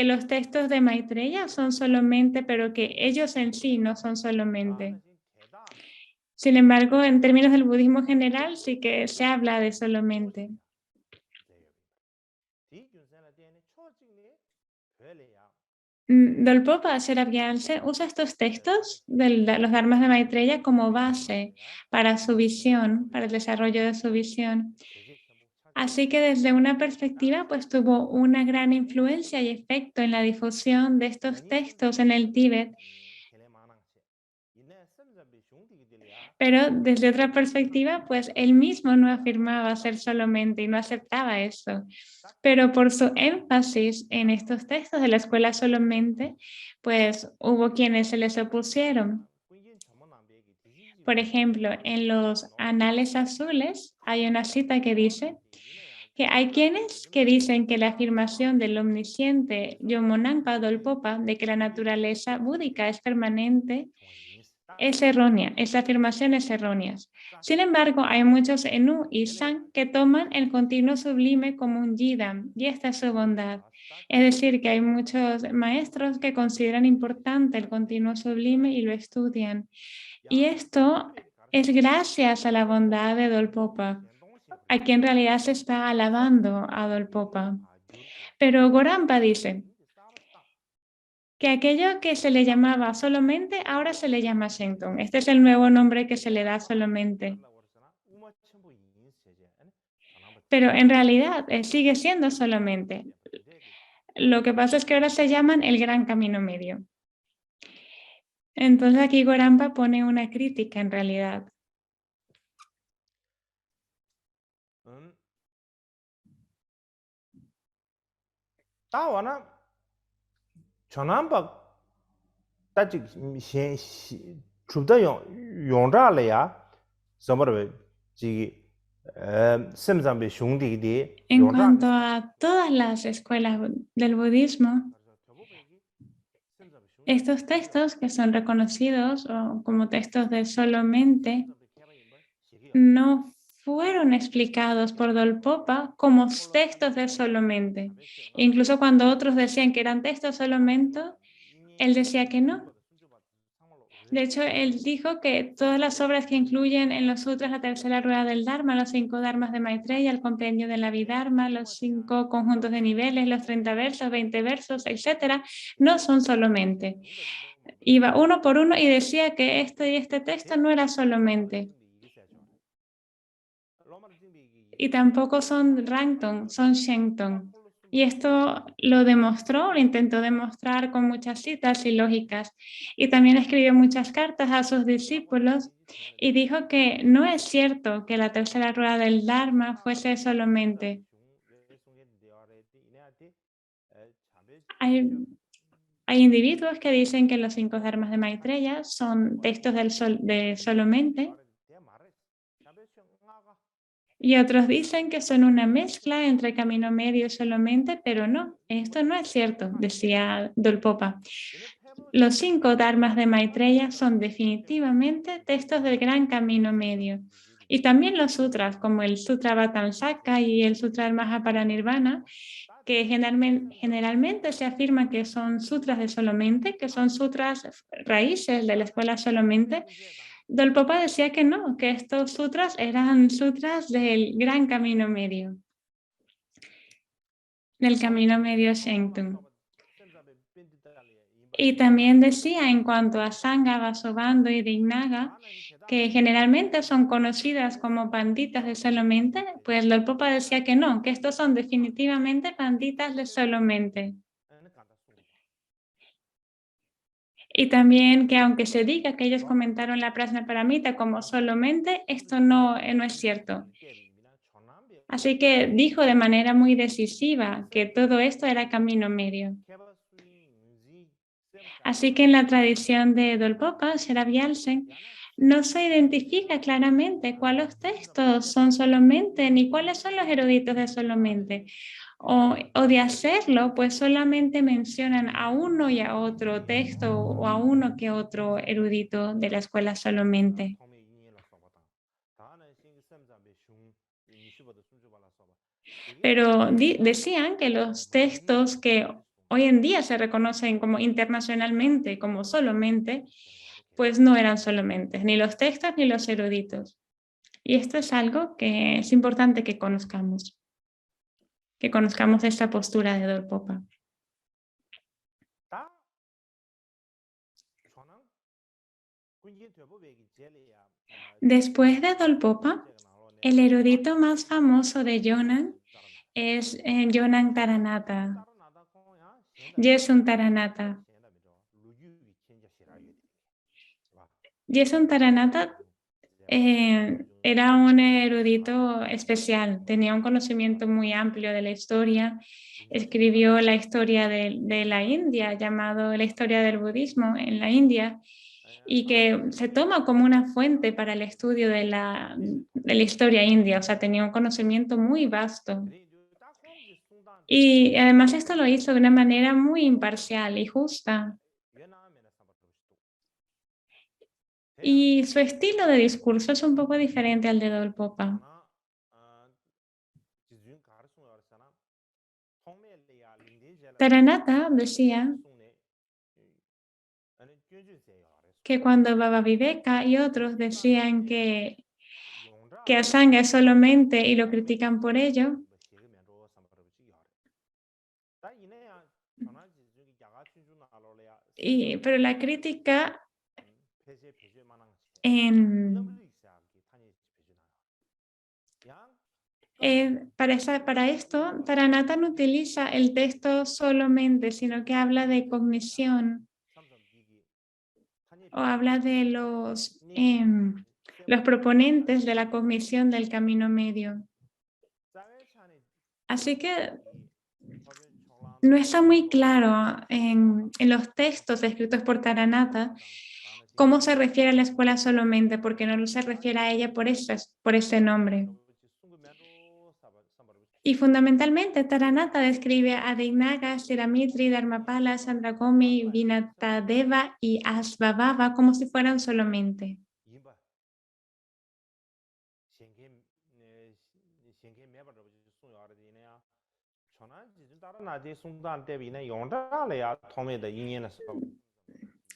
los textos de Maitreya son solamente, pero que ellos en sí no son solamente. Sin embargo, en términos del budismo general, sí que se habla de solamente. Dolpopa Sherab Gyaltsen usa estos textos de los dharmas de Maitreya como base para su visión, para el desarrollo de su visión. Así que desde una perspectiva, pues tuvo una gran influencia y efecto en la difusión de estos textos en el Tíbet. Pero desde otra perspectiva, pues él mismo no afirmaba ser solamente y no aceptaba eso. Pero por su énfasis en estos textos de la escuela solamente, pues hubo quienes se les opusieron. Por ejemplo, en los Anales Azules hay una cita que dice que hay quienes que dicen que la afirmación del omnisciente Yomonangpa Dolpopa de que la naturaleza búdica es permanente es errónea, esa afirmación es errónea. Sin embargo, hay muchos Enu y San que toman el continuo sublime como un Yidam, y esta es su bondad. Es decir, que hay muchos maestros que consideran importante el continuo sublime y lo estudian. Y esto es gracias a la bondad de Dolpopa, a quien en realidad se está alabando a Dolpopa. Pero Gorampa dice que aquello que se le llamaba solamente, ahora se le llama Shenton. Este es el nuevo nombre que se le da solamente. Pero en realidad sigue siendo solamente. Lo que pasa es que ahora se llaman el Gran Camino Medio. Entonces aquí Gorampa pone una crítica en realidad. Tawana Chonamba Tajik Chubda Yondralaya Samarve Jigi Simzambi Shungdi de En cuanto a todas las escuelas del budismo, estos textos que son reconocidos como textos de solamente no fueron explicados por Dolpopa como textos de solamente. Incluso cuando otros decían que eran textos solamente, él decía que no. De hecho, él dijo que todas las obras que incluyen en los sutras la tercera rueda del Dharma, los 5 Dharmas de Maitreya, el compendio del Abhidharma, los 5 conjuntos de niveles, los 30 versos, 20 versos, etcétera, no son solamente. Iba uno por uno y decía que este y este texto no era solamente. Y tampoco son Rangtong, son Shentong. Y esto lo demostró, lo intentó demostrar con muchas citas y lógicas. Y también escribió muchas cartas a sus discípulos y dijo que no es cierto que la tercera rueda del Dharma fuese solamente. Hay individuos que dicen que los 5 dharmas de Maitreya son textos de solamente, y otros dicen que son una mezcla entre camino medio y solamente, pero no, esto no es cierto, decía Dolpopa. Los 5 dharmas de Maitreya son definitivamente textos del gran camino medio. Y también los sutras, como el Sutra Vatamsaka y el Sutra del Mahaparinirvana, que generalmente se afirma que son sutras de solamente, que son sutras raíces de la escuela solamente. Dolpopa decía que no, que estos sutras eran sutras del gran camino medio, del camino medio Shentung. Y también decía en cuanto a Sangha, Vasubandhu y Dignaga, que generalmente son conocidas como panditas de solamente, pues Dolpopa decía que no, que estos son definitivamente panditas de solamente. Y también que aunque se diga que ellos comentaron la Prajna Paramita como solamente, esto no es cierto. Así que dijo de manera muy decisiva que todo esto era camino medio. Así que en la tradición de Dolpopa, Sherab Gyaltsen, no se identifica claramente cuáles textos son solamente ni cuáles son los eruditos de solamente. O de hacerlo, pues solamente mencionan a uno y a otro texto o a uno que otro erudito de la escuela solamente. Pero decían que los textos que hoy en día se reconocen como internacionalmente, como solamente, pues no eran solamente, ni los textos ni los eruditos. Y esto es algo que es importante que conozcamos esta postura de Dolpopa. Después de Dolpopa, el erudito más famoso de Yunnan es Yunnan Taranata, Yesun Taranata. Yesun Taranata era un erudito especial, tenía un conocimiento muy amplio de la historia, escribió la historia de la India, llamado la historia del budismo en la India, y que se toma como una fuente para el estudio de la historia india, o sea, tenía un conocimiento muy vasto. Y además esto lo hizo de una manera muy imparcial y justa. Y su estilo de discurso es un poco diferente al de Dolpopa. Taranata decía que cuando Baba Viveka y otros decían que Asanga es solamente y lo critican por ello, pero la crítica para esto, Taranata no utiliza el texto solamente, sino que habla de cognición. o habla de los proponentes de la cognición del camino medio. Así que no está muy claro en los textos escritos por Taranata cómo se refiere a la escuela solamente, porque no se refiere a ella por ese nombre. Y fundamentalmente, Taranata describe a Dignaga, Siramitri, Dharmapala, Chandragomi, Vinatadeva y Asvabhava como si fueran solamente.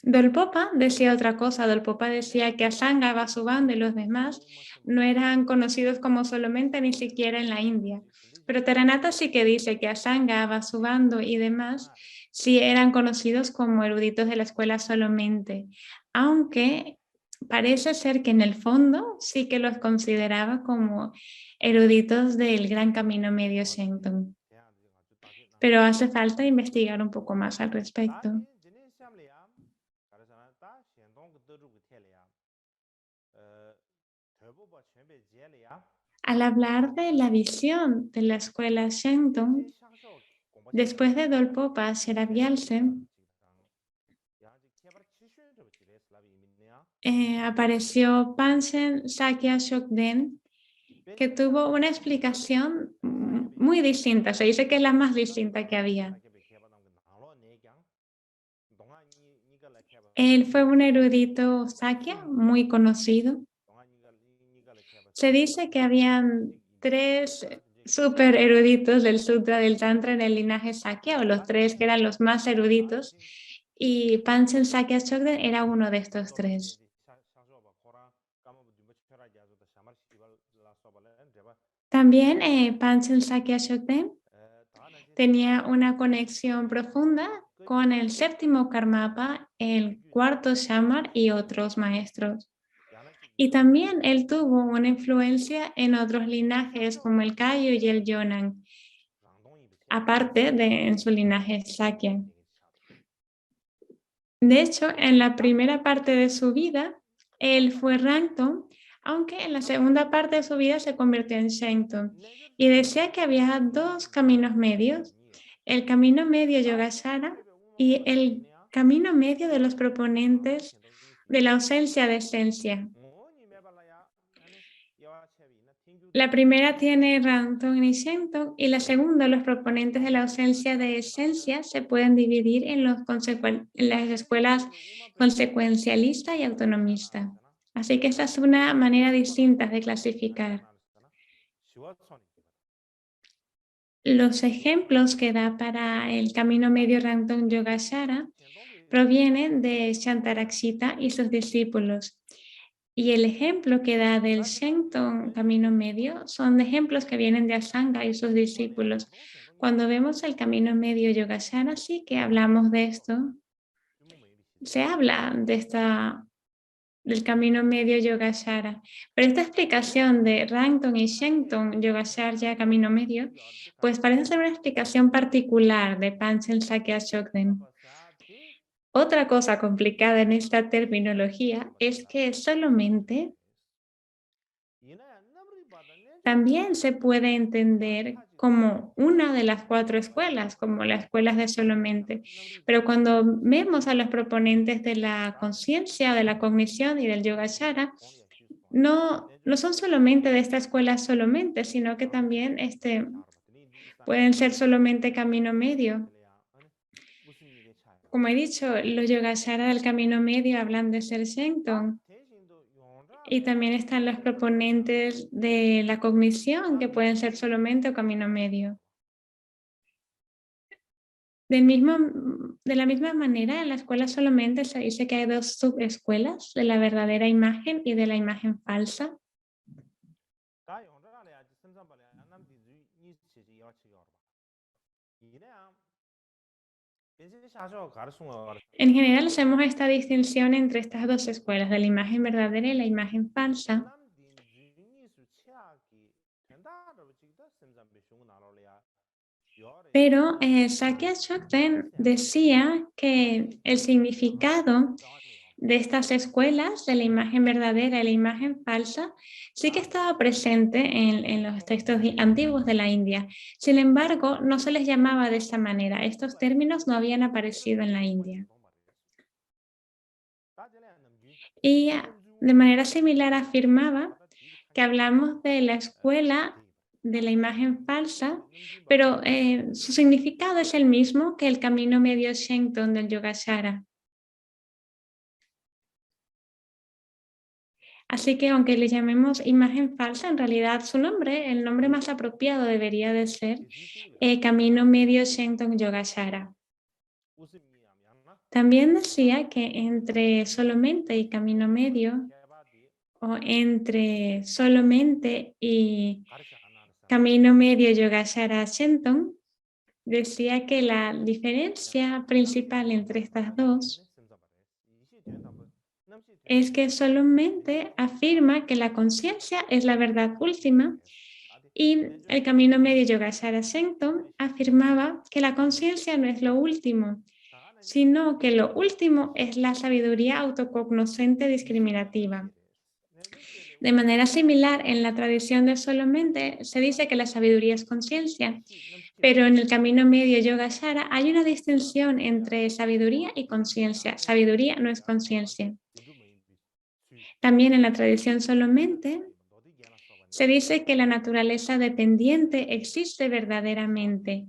Dolpopa decía otra cosa. Dolpopa decía que Asanga, Vasubandhu y los demás no eran conocidos como solamente ni siquiera en la India. Pero Taranata sí que dice que Asanga, Vasubandhu y demás sí eran conocidos como eruditos de la escuela solamente, aunque parece ser que en el fondo sí que los consideraba como eruditos del gran camino medio Shenton. Pero hace falta investigar un poco más al respecto. Al hablar de la visión de la escuela Shenton, después de Dolpopa, Sheravyalse, apareció Panchen Sakya Shokden, que tuvo una explicación muy distinta. Se dice que es la más distinta que había. Él fue un erudito Sakya muy conocido. Se dice que habían 3 super eruditos del Sutra del Tantra en el linaje Sakya, o los 3 que eran los más eruditos, y Panchen Sakya Chökden era uno de estos 3. También Panchen Sakya Chökden tenía una conexión profunda con el séptimo Karmapa, el cuarto Shamar y otros maestros. Y también él tuvo una influencia en otros linajes como el Kayu y el Yonan, aparte de en su linaje Sakya. De hecho, en la primera parte de su vida, él fue Rankton, aunque en la segunda parte de su vida se convirtió en Shenton. Y decía que había 2 caminos medios, el camino medio Yogasara y el camino medio de los proponentes de la ausencia de esencia. La primera tiene Rankton y Shenton, y la segunda, los proponentes de la ausencia de esencia, se pueden dividir en las escuelas consecuencialista y autonomista. Así que esa es una manera distinta de clasificar. Los ejemplos que da para el camino medio Rankton Yogasara provienen de Shantarakshita y sus discípulos. Y el ejemplo que da del Shenton camino medio son ejemplos que vienen de Asanga y sus discípulos. Cuando vemos el camino medio Yogasara, sí que hablamos de esto. Se habla del camino medio Yogasara. Pero esta explicación de Rankton y Shenton Yogasara camino medio, pues parece ser una explicación particular de Panchen Sakya Chökden. Otra cosa complicada en esta terminología es que solamente también se puede entender como una de las 4 escuelas, como las escuelas de solamente. Pero cuando vemos a los proponentes de la conciencia, de la cognición y del Yogasara, no son solamente de esta escuela solamente, sino que también pueden ser solamente camino medio. Como he dicho, los Yogasara del camino medio hablan de ser Shenton. Y también están los proponentes de la cognición, que pueden ser solamente o camino medio. De la misma manera, en la escuela solamente se dice que hay 2 subescuelas, de la verdadera imagen y de la imagen falsa. En general hacemos esta distinción entre estas 2 escuelas, de la imagen verdadera y la imagen falsa. Pero Sakya Chökden decía que el significado de estas escuelas, de la imagen verdadera y la imagen falsa, sí que estaba presente en los textos antiguos de la India. Sin embargo, no se les llamaba de esa manera. Estos términos no habían aparecido en la India. Y de manera similar afirmaba que hablamos de la escuela de la imagen falsa, pero su significado es el mismo que el camino medio Shenton del Yogacara. Así que aunque le llamemos imagen falsa, en realidad su nombre, el nombre más apropiado debería de ser Camino Medio Shenton Yogacara. También decía que entre solamente y camino medio, o entre solamente y camino medio Yogacara Shenton, decía que la diferencia principal entre estas dos es que solamente afirma que la conciencia es la verdad última y el camino medio Yogacara Shenton afirmaba que la conciencia no es lo último, sino que lo último es la sabiduría autocognoscente discriminativa. De manera similar, en la tradición de solamente se dice que la sabiduría es conciencia, pero en el camino medio Yogacara hay una distinción entre sabiduría y conciencia. Sabiduría no es conciencia. También en la tradición solamente se dice que la naturaleza dependiente existe verdaderamente,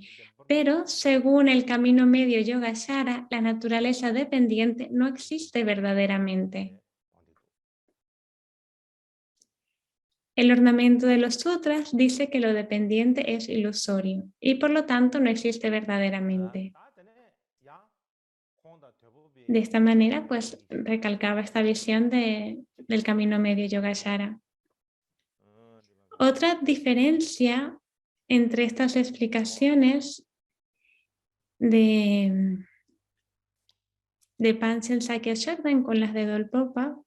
pero según el camino medio Yogacara, la naturaleza dependiente no existe verdaderamente. El ornamento de los sutras dice que lo dependiente es ilusorio y por lo tanto no existe verdaderamente. De esta manera, pues recalcaba esta visión del camino medio Yogacara. Otra diferencia entre estas explicaciones de Panchen Sakya Chökden con las de Dolpopa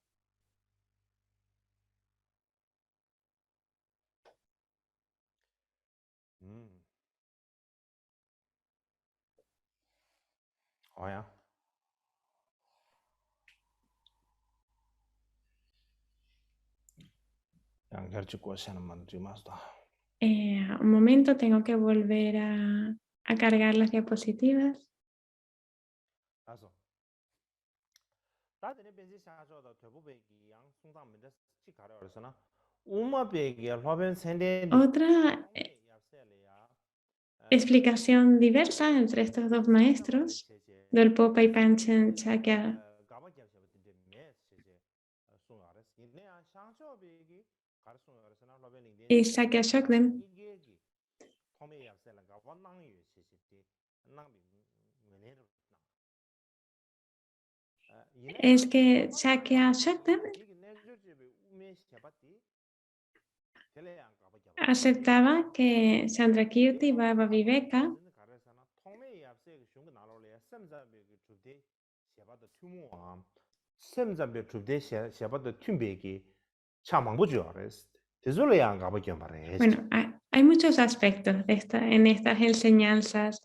un momento, tengo que volver a cargar las diapositivas. Otra explicación diversa entre estos dos maestros, Dolpopa y Panchen Sakya y Sakya Chökden, es que Sakya Chökden aceptaba que Chandrakirti Baba Viveka bueno, hay muchos aspectos en estas enseñanzas.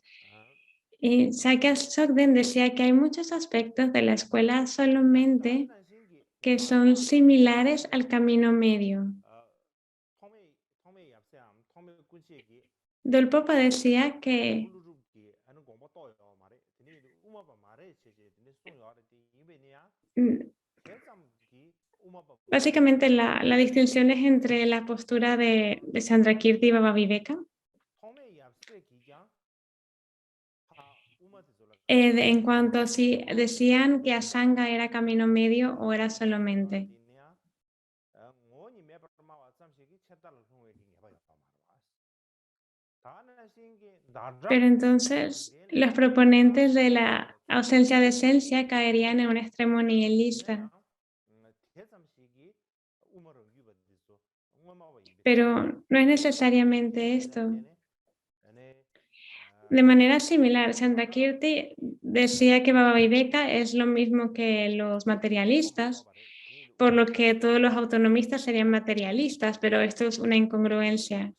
Y Sakya Chökden decía que hay muchos aspectos de la escuela solamente que son similares al camino medio. Dolpopa decía que básicamente la distinción es entre la postura de Chandrakirti y Baba Viveka. En cuanto a si decían que Asanga era camino medio o era solamente. Pero entonces los proponentes de la ausencia de esencia caerían en un extremo nihilista. Pero no es necesariamente esto. De manera similar, Chandrakirti decía que Baba Viveka es lo mismo que los materialistas, por lo que todos los autonomistas serían materialistas, pero esto es una incongruencia.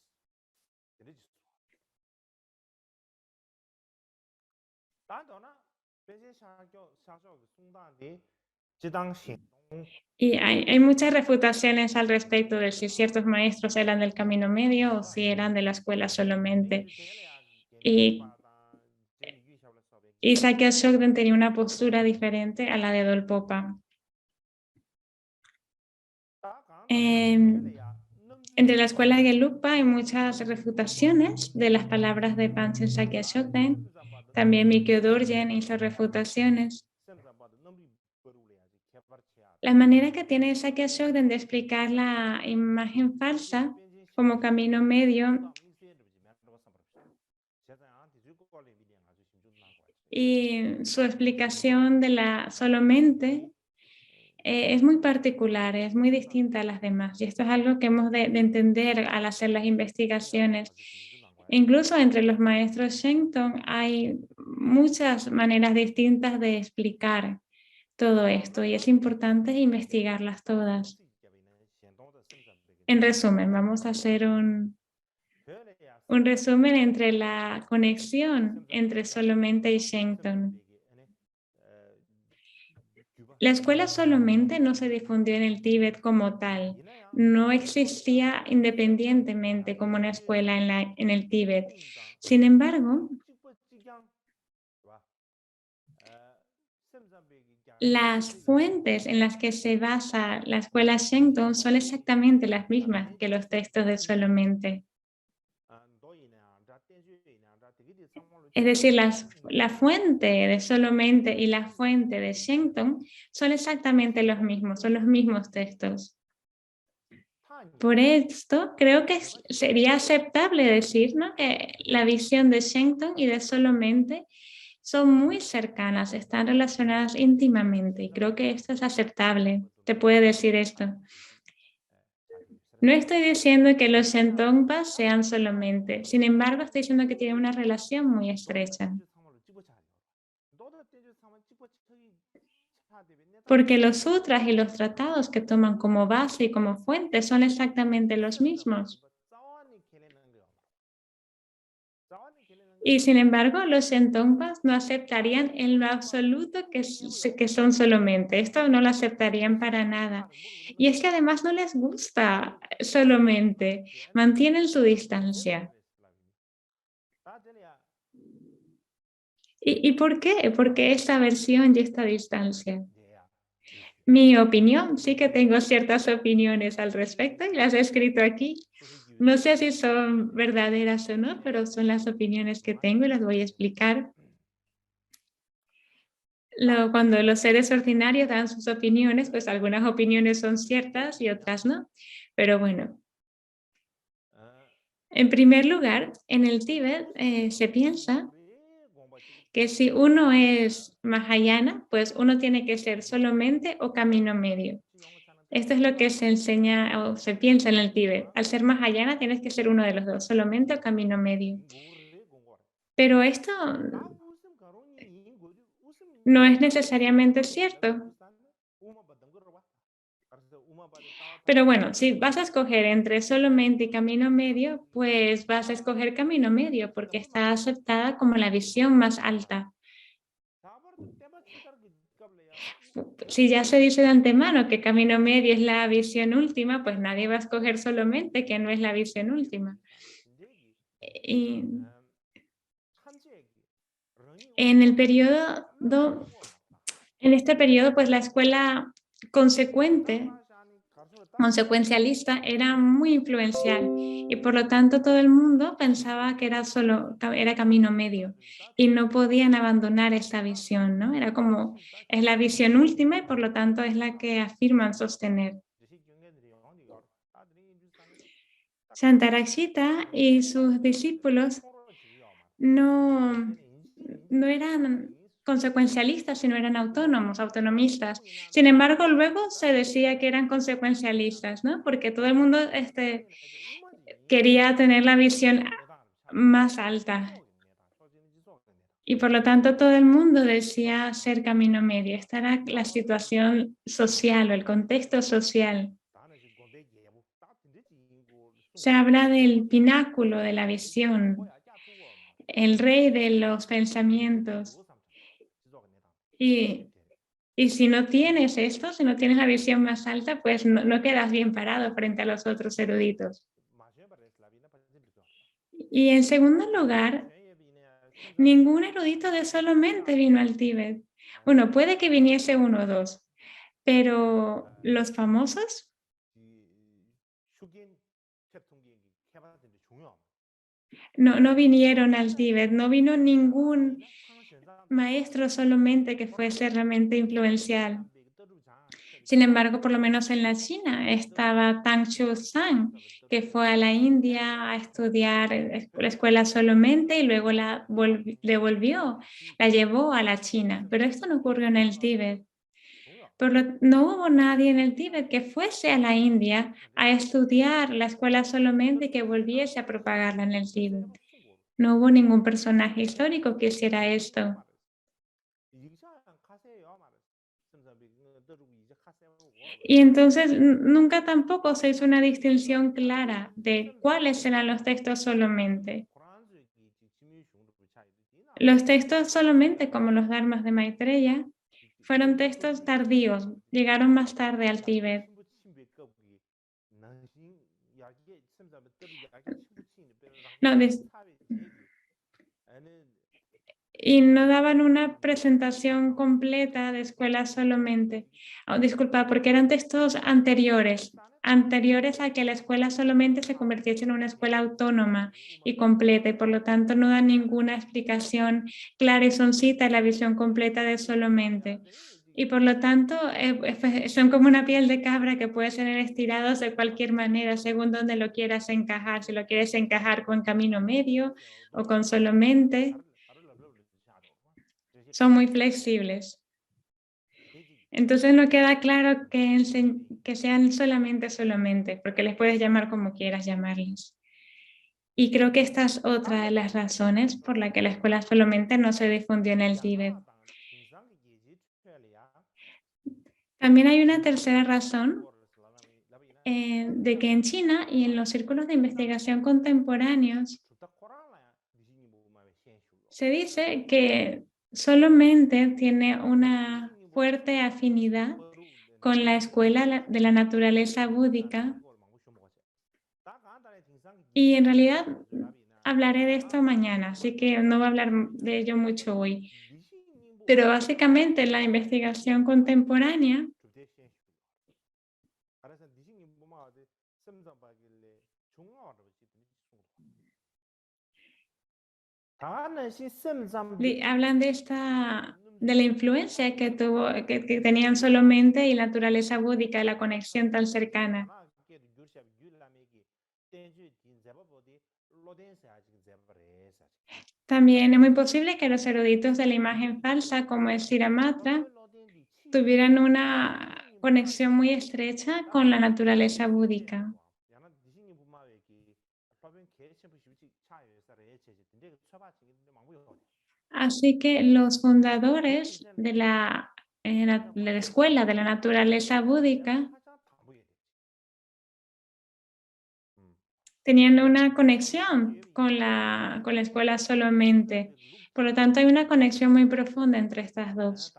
Y hay muchas refutaciones al respecto de si ciertos maestros eran del camino medio o si eran de la escuela solamente. Y Sakya Shogden tenía una postura diferente a la de Dolpopa. Entre la escuela Gelugpa hay muchas refutaciones de las palabras de Panchen Sakya Shogden. También Mikyo Dorjen hizo refutaciones. La manera que tiene Sakya Shogden de explicar la imagen falsa como camino medio y su explicación de la solamente es muy particular, es muy distinta a las demás. Y esto es algo que hemos de entender al hacer las investigaciones. Incluso entre los maestros Shenton hay muchas maneras distintas de explicar todo esto y es importante investigarlas todas. En resumen, vamos a hacer un resumen entre la conexión entre Solamente y Shenton. La escuela Solamente no se difundió en el Tíbet como tal, no existía independientemente como una escuela en el Tíbet. Sin embargo, las fuentes en las que se basa la escuela Shenton son exactamente las mismas que los textos de Solamente. Es decir, la fuente de Solamente y la fuente de Shenton son exactamente los mismos, son los mismos textos. Por esto, creo que sería aceptable decir, ¿no?, que la visión de Shenton y de Solamente son muy cercanas, están relacionadas íntimamente y creo que esto es aceptable. Te puede decir esto. No estoy diciendo que los Shentongpas sean Solamente, sin embargo estoy diciendo que tienen una relación muy estrecha. Porque los sutras y los tratados que toman como base y como fuente son exactamente los mismos. Y sin embargo, los Shentongpas no aceptarían en lo absoluto que son Solamente. Esto no lo aceptarían para nada. Y es que además no les gusta Solamente. Mantienen su distancia. ¿Y por qué? ¿Por qué esta versión y esta distancia? Mi opinión, sí que tengo ciertas opiniones al respecto y las he escrito aquí. No sé si son verdaderas o no, pero son las opiniones que tengo y las voy a explicar. Cuando los seres ordinarios dan sus opiniones, pues algunas opiniones son ciertas y otras no. Pero bueno, en primer lugar, en el Tíbet se piensa que si uno es Mahayana, pues uno tiene que ser solamente o camino medio. Esto es lo que se enseña o se piensa en el Tíbet. Al ser Mahayana tienes que ser uno de los dos, solamente o camino medio. Pero esto no es necesariamente cierto. Pero bueno, si vas a escoger entre solamente y camino medio, pues vas a escoger camino medio porque está aceptada como la visión más alta. Si ya se dice de antemano que camino medio es la visión última, pues nadie va a escoger solamente que no es la visión última. Y en el en este periodo, pues la escuela consecuencialista era muy influencial y por lo tanto todo el mundo pensaba que era camino medio y no podían abandonar esta visión, ¿no? Era como, es la visión última y por lo tanto es la que afirman sostener. Shantarakshita y sus discípulos no eran consecuencialistas, sino eran autonomistas. Sin embargo, luego se decía que eran consecuencialistas, ¿no? Porque todo el mundo quería tener la visión más alta. Y por lo tanto todo el mundo decía ser camino medio. Esta era la situación social o el contexto social. Se habla del pináculo de la visión, el rey de los pensamientos. Y Y si no tienes esto, si no tienes la visión más alta, pues no quedas bien parado frente a los otros eruditos. Y en segundo lugar, ningún erudito de solamente vino al Tíbet. Bueno, puede que viniese uno o dos, pero los famosos no vinieron al Tíbet, no vino ningún maestro solamente que fuese realmente influencial. Sin embargo, por lo menos en la China estaba Tang Chu Sang, que fue a la India a estudiar la escuela solamente y luego la devolvió, la llevó a la China. Pero esto no ocurrió en el Tíbet. No hubo nadie en el Tíbet que fuese a la India a estudiar la escuela solamente y que volviese a propagarla en el Tíbet. No hubo ningún personaje histórico que hiciera esto. Y entonces nunca tampoco se hizo una distinción clara de cuáles eran los textos solamente. Los textos solamente, como los Dharmas de Maitreya, fueron textos tardíos, llegaron más tarde al Tíbet. No, y no daban una presentación completa de escuela solamente. Oh, disculpa, porque eran textos anteriores a que la escuela solamente se convirtiese en una escuela autónoma y completa, y por lo tanto no dan ninguna explicación clara y soncita de la visión completa de solamente. Y por lo tanto son como una piel de cabra que puede ser estirados de cualquier manera según donde lo quieras encajar, si lo quieres encajar con camino medio o con solamente. Son muy flexibles. Entonces no queda claro que sean solamente, porque les puedes llamar como quieras llamarles. Y creo que esta es otra de las razones por la que la escuela solamente no se difundió en el Tíbet. También hay una tercera razón de que en China y en los círculos de investigación contemporáneos se dice que solamente tiene una fuerte afinidad con la escuela de la naturaleza búdica. Y en realidad hablaré de esto mañana, así que no voy a hablar de ello mucho hoy. Pero básicamente la investigación contemporánea hablan de la influencia que tenían solamente y la naturaleza búdica, la conexión tan cercana. También es muy posible que los eruditos de la imagen falsa, como el Siddhamatra, tuvieran una conexión muy estrecha con la naturaleza búdica. Así que los fundadores de la escuela de la naturaleza búdica tenían una conexión con la escuela solamente. Por lo tanto, hay una conexión muy profunda entre estas dos.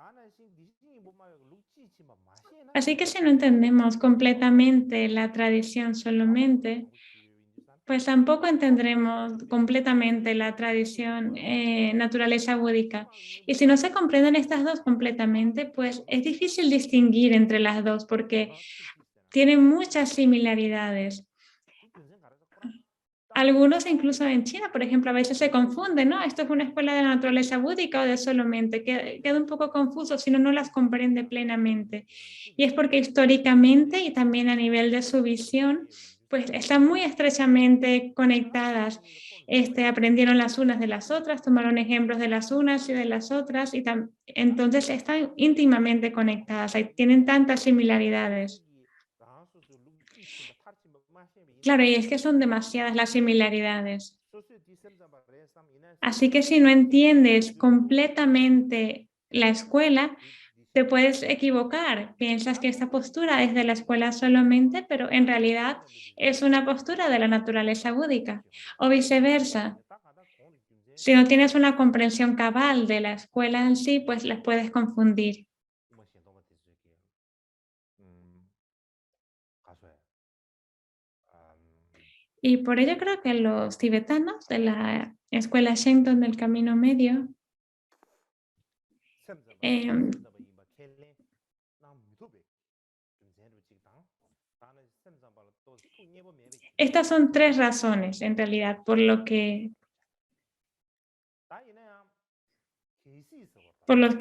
Así que si no entendemos completamente la tradición solamente, pues tampoco entenderemos completamente la tradición naturaleza búdica. Y si no se comprenden estas dos completamente, pues es difícil distinguir entre las dos porque tienen muchas similaridades. Algunos incluso en China, por ejemplo, a veces se confunden, ¿no? Esto es una escuela de la naturaleza búdica o de solamente. Queda un poco confuso si uno no las comprende plenamente. Y es porque históricamente y también a nivel de su visión, pues están muy estrechamente conectadas. Aprendieron las unas de las otras, tomaron ejemplos de las unas y de las otras, y entonces están íntimamente conectadas, tienen tantas similaridades. Claro, y es que son demasiadas las similaridades. Así que si no entiendes completamente la escuela, te puedes equivocar. Piensas que esta postura es de la escuela solamente, pero en realidad es una postura de la naturaleza búdica. O viceversa. Si no tienes una comprensión cabal de la escuela en sí, pues las puedes confundir. Y por ello creo que los tibetanos de la escuela Shenton del Camino Medio em, estas son tres razones en realidad por los que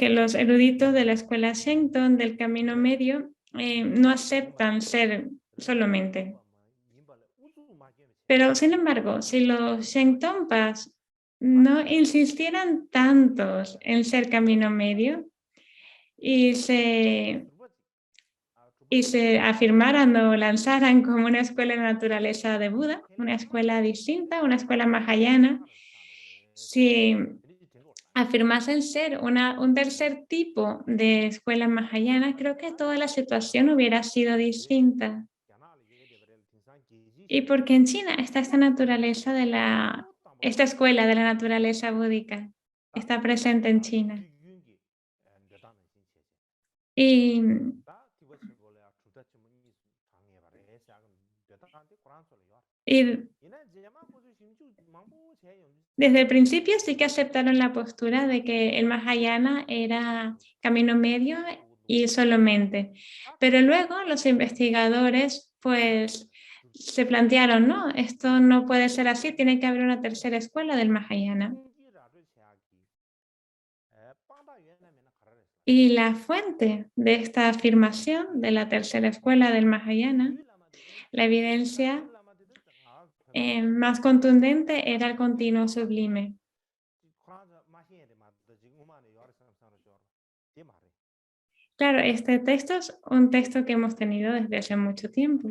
los eruditos de la escuela Shenton del Camino Medio no aceptan ser solamente. Pero sin embargo, si los Shentonpas no insistieran tantos en ser camino medio y se afirmaran o lanzaran como una escuela de naturaleza de Buda, una escuela distinta, una escuela mahayana, si afirmasen ser un tercer tipo de escuela mahayana, creo que toda la situación hubiera sido distinta. Y porque en China está esta escuela de la naturaleza búdica, está presente en China. Y, y desde el principio sí que aceptaron la postura de que el Mahayana era camino medio y solamente. Pero luego los investigadores pues se plantearon, no, esto no puede ser así, tiene que haber una tercera escuela del Mahayana. Y la fuente de esta afirmación de la tercera escuela del Mahayana, la evidencia más contundente era el continuo sublime. Claro, este texto es un texto que hemos tenido desde hace mucho tiempo.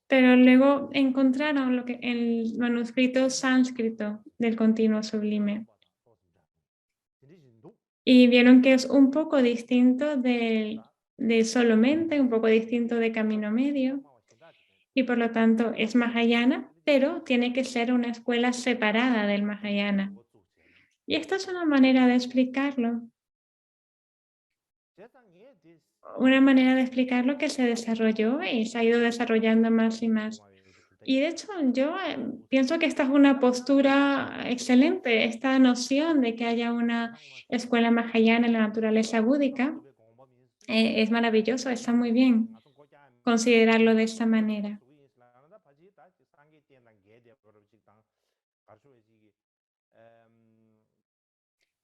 Pero luego encontraron el manuscrito sánscrito del continuo sublime y vieron que es un poco distinto de solamente, un poco distinto de camino medio y por lo tanto es Mahayana, pero tiene que ser una escuela separada del Mahayana. Y esta es una manera de explicarlo. Una manera de explicarlo que se desarrolló y se ha ido desarrollando más y más. Y de hecho, yo pienso que esta es una postura excelente, esta noción de que haya una escuela mahayana en la naturaleza búdica, es maravilloso, está muy bien considerarlo de esta manera.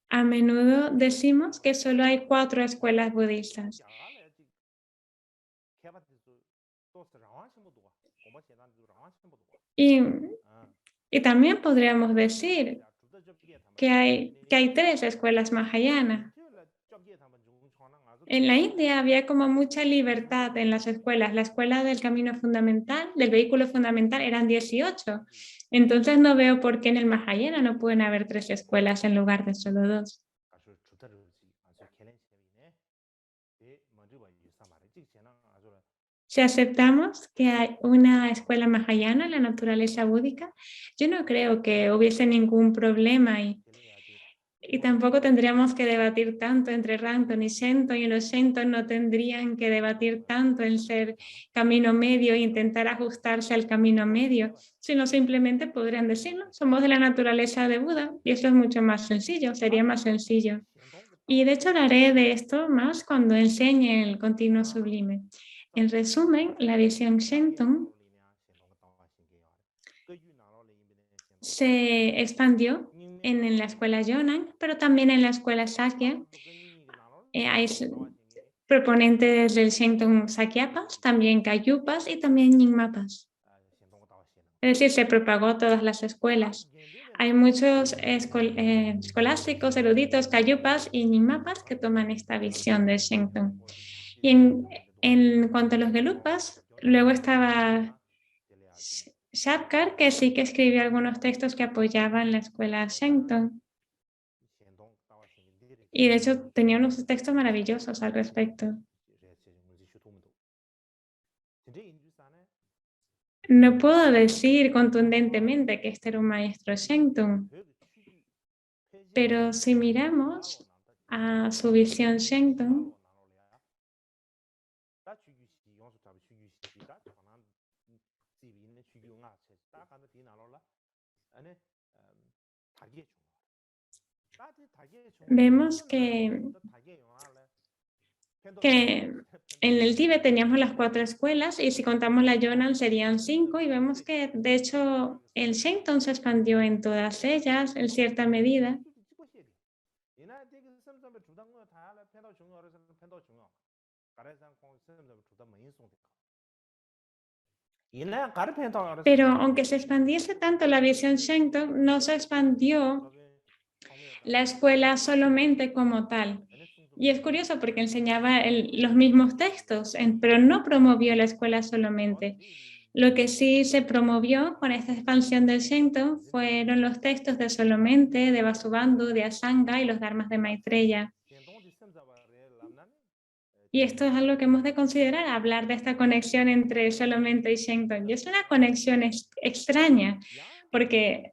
A menudo decimos que solo hay 4 escuelas budistas. Y, y también podríamos decir que hay 3 escuelas mahayanas. En la India había como mucha libertad en las escuelas. La escuela del camino fundamental, del vehículo fundamental, eran 18. Entonces no veo por qué en el Mahayana no pueden haber 3 escuelas en lugar de solo 2. Si aceptamos que hay una escuela mahayana en la naturaleza búdica, yo no creo que hubiese ningún problema y tampoco tendríamos que debatir tanto entre Ranton y Shenton, y los Shenton no tendrían que debatir tanto en ser camino medio e intentar ajustarse al camino medio, sino simplemente podrían decir, no, somos de la naturaleza de Buda, y eso es mucho más sencillo, sería más sencillo. Y de hecho hablaré de esto más cuando enseñe el continuo sublime. En resumen, la visión Shenton se expandió en la escuela Yonan, pero también en la escuela Sakya. Hay proponentes del Shenton Sakyapas, también Kayupas y también Nyingmapas. Es decir, se propagó a todas las escuelas. Hay muchos escolásticos, eruditos, Kayupas y Nyingmapas que toman esta visión de Shenton. Y en cuanto a los Gelupas, luego estaba Shavkar, que sí que escribió algunos textos que apoyaban la escuela Shenton. Y de hecho tenía unos textos maravillosos al respecto. No puedo decir contundentemente que este era un maestro Shenton, pero si miramos a su visión Shenton, Vemos que en el Tíbet teníamos las 4 escuelas y si contamos la Yonam serían 5 y vemos que de hecho el Shenton se expandió en todas ellas en cierta medida. Pero aunque se expandiese tanto la visión Shenton, no se expandió la escuela solamente como tal. Y es curioso porque enseñaba los mismos textos, pero no promovió la escuela solamente. Lo que sí se promovió con esta expansión del Shenton fueron los textos de Solamente, de Vasubandhu, de Asanga y los Dharmas de Maitreya. Y esto es algo que hemos de considerar, hablar de esta conexión entre Solamente y Shenton. Y es una conexión extraña, porque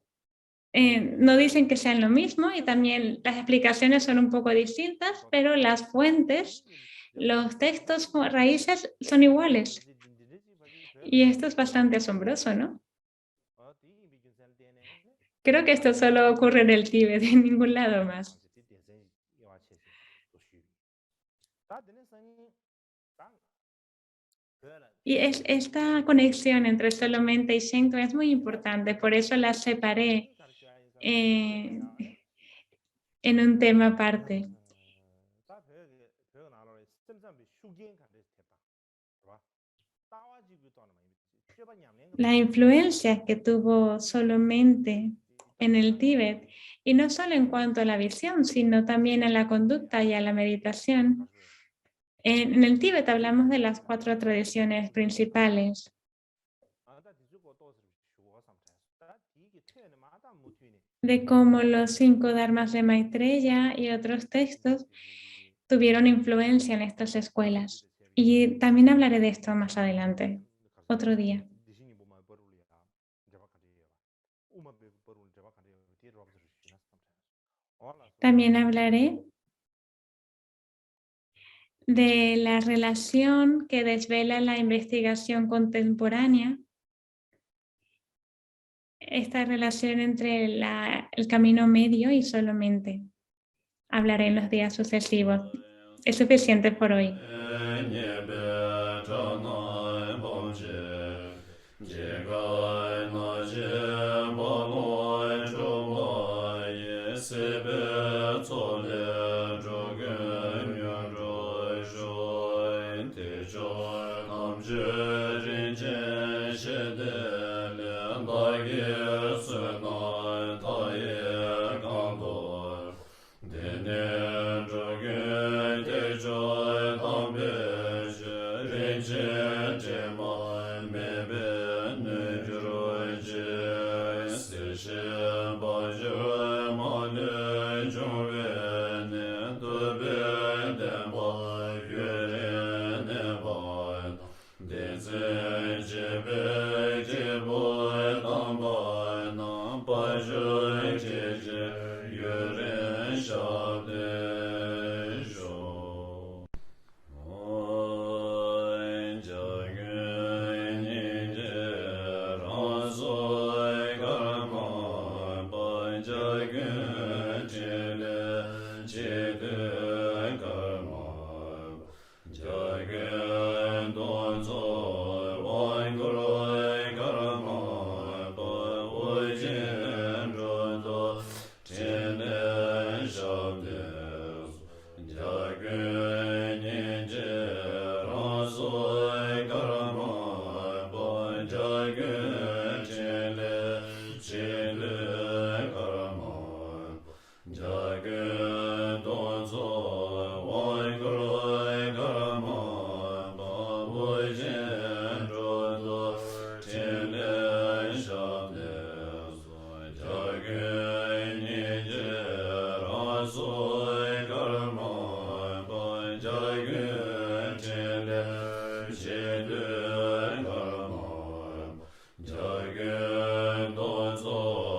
no dicen que sean lo mismo y también las explicaciones son un poco distintas, pero las fuentes, los textos raíces son iguales. Y esto es bastante asombroso, ¿no? Creo que esto solo ocurre en el Tíbet, en ningún lado más. Y esta conexión entre Solamente y Shenton es muy importante, por eso la separé en un tema aparte. La influencia que tuvo Solamente en el Tíbet, y no solo en cuanto a la visión, sino también a la conducta y a la meditación. En el Tíbet hablamos de las 4 tradiciones principales. De cómo los 5 dharmas de Maitreya y otros textos tuvieron influencia en estas escuelas. Y también hablaré de esto más adelante, otro día. También hablaré de la relación que desvela la investigación contemporánea, esta relación entre el camino medio y Solamente. Hablaré en los días sucesivos. Es suficiente por hoy. Jai Gen Don So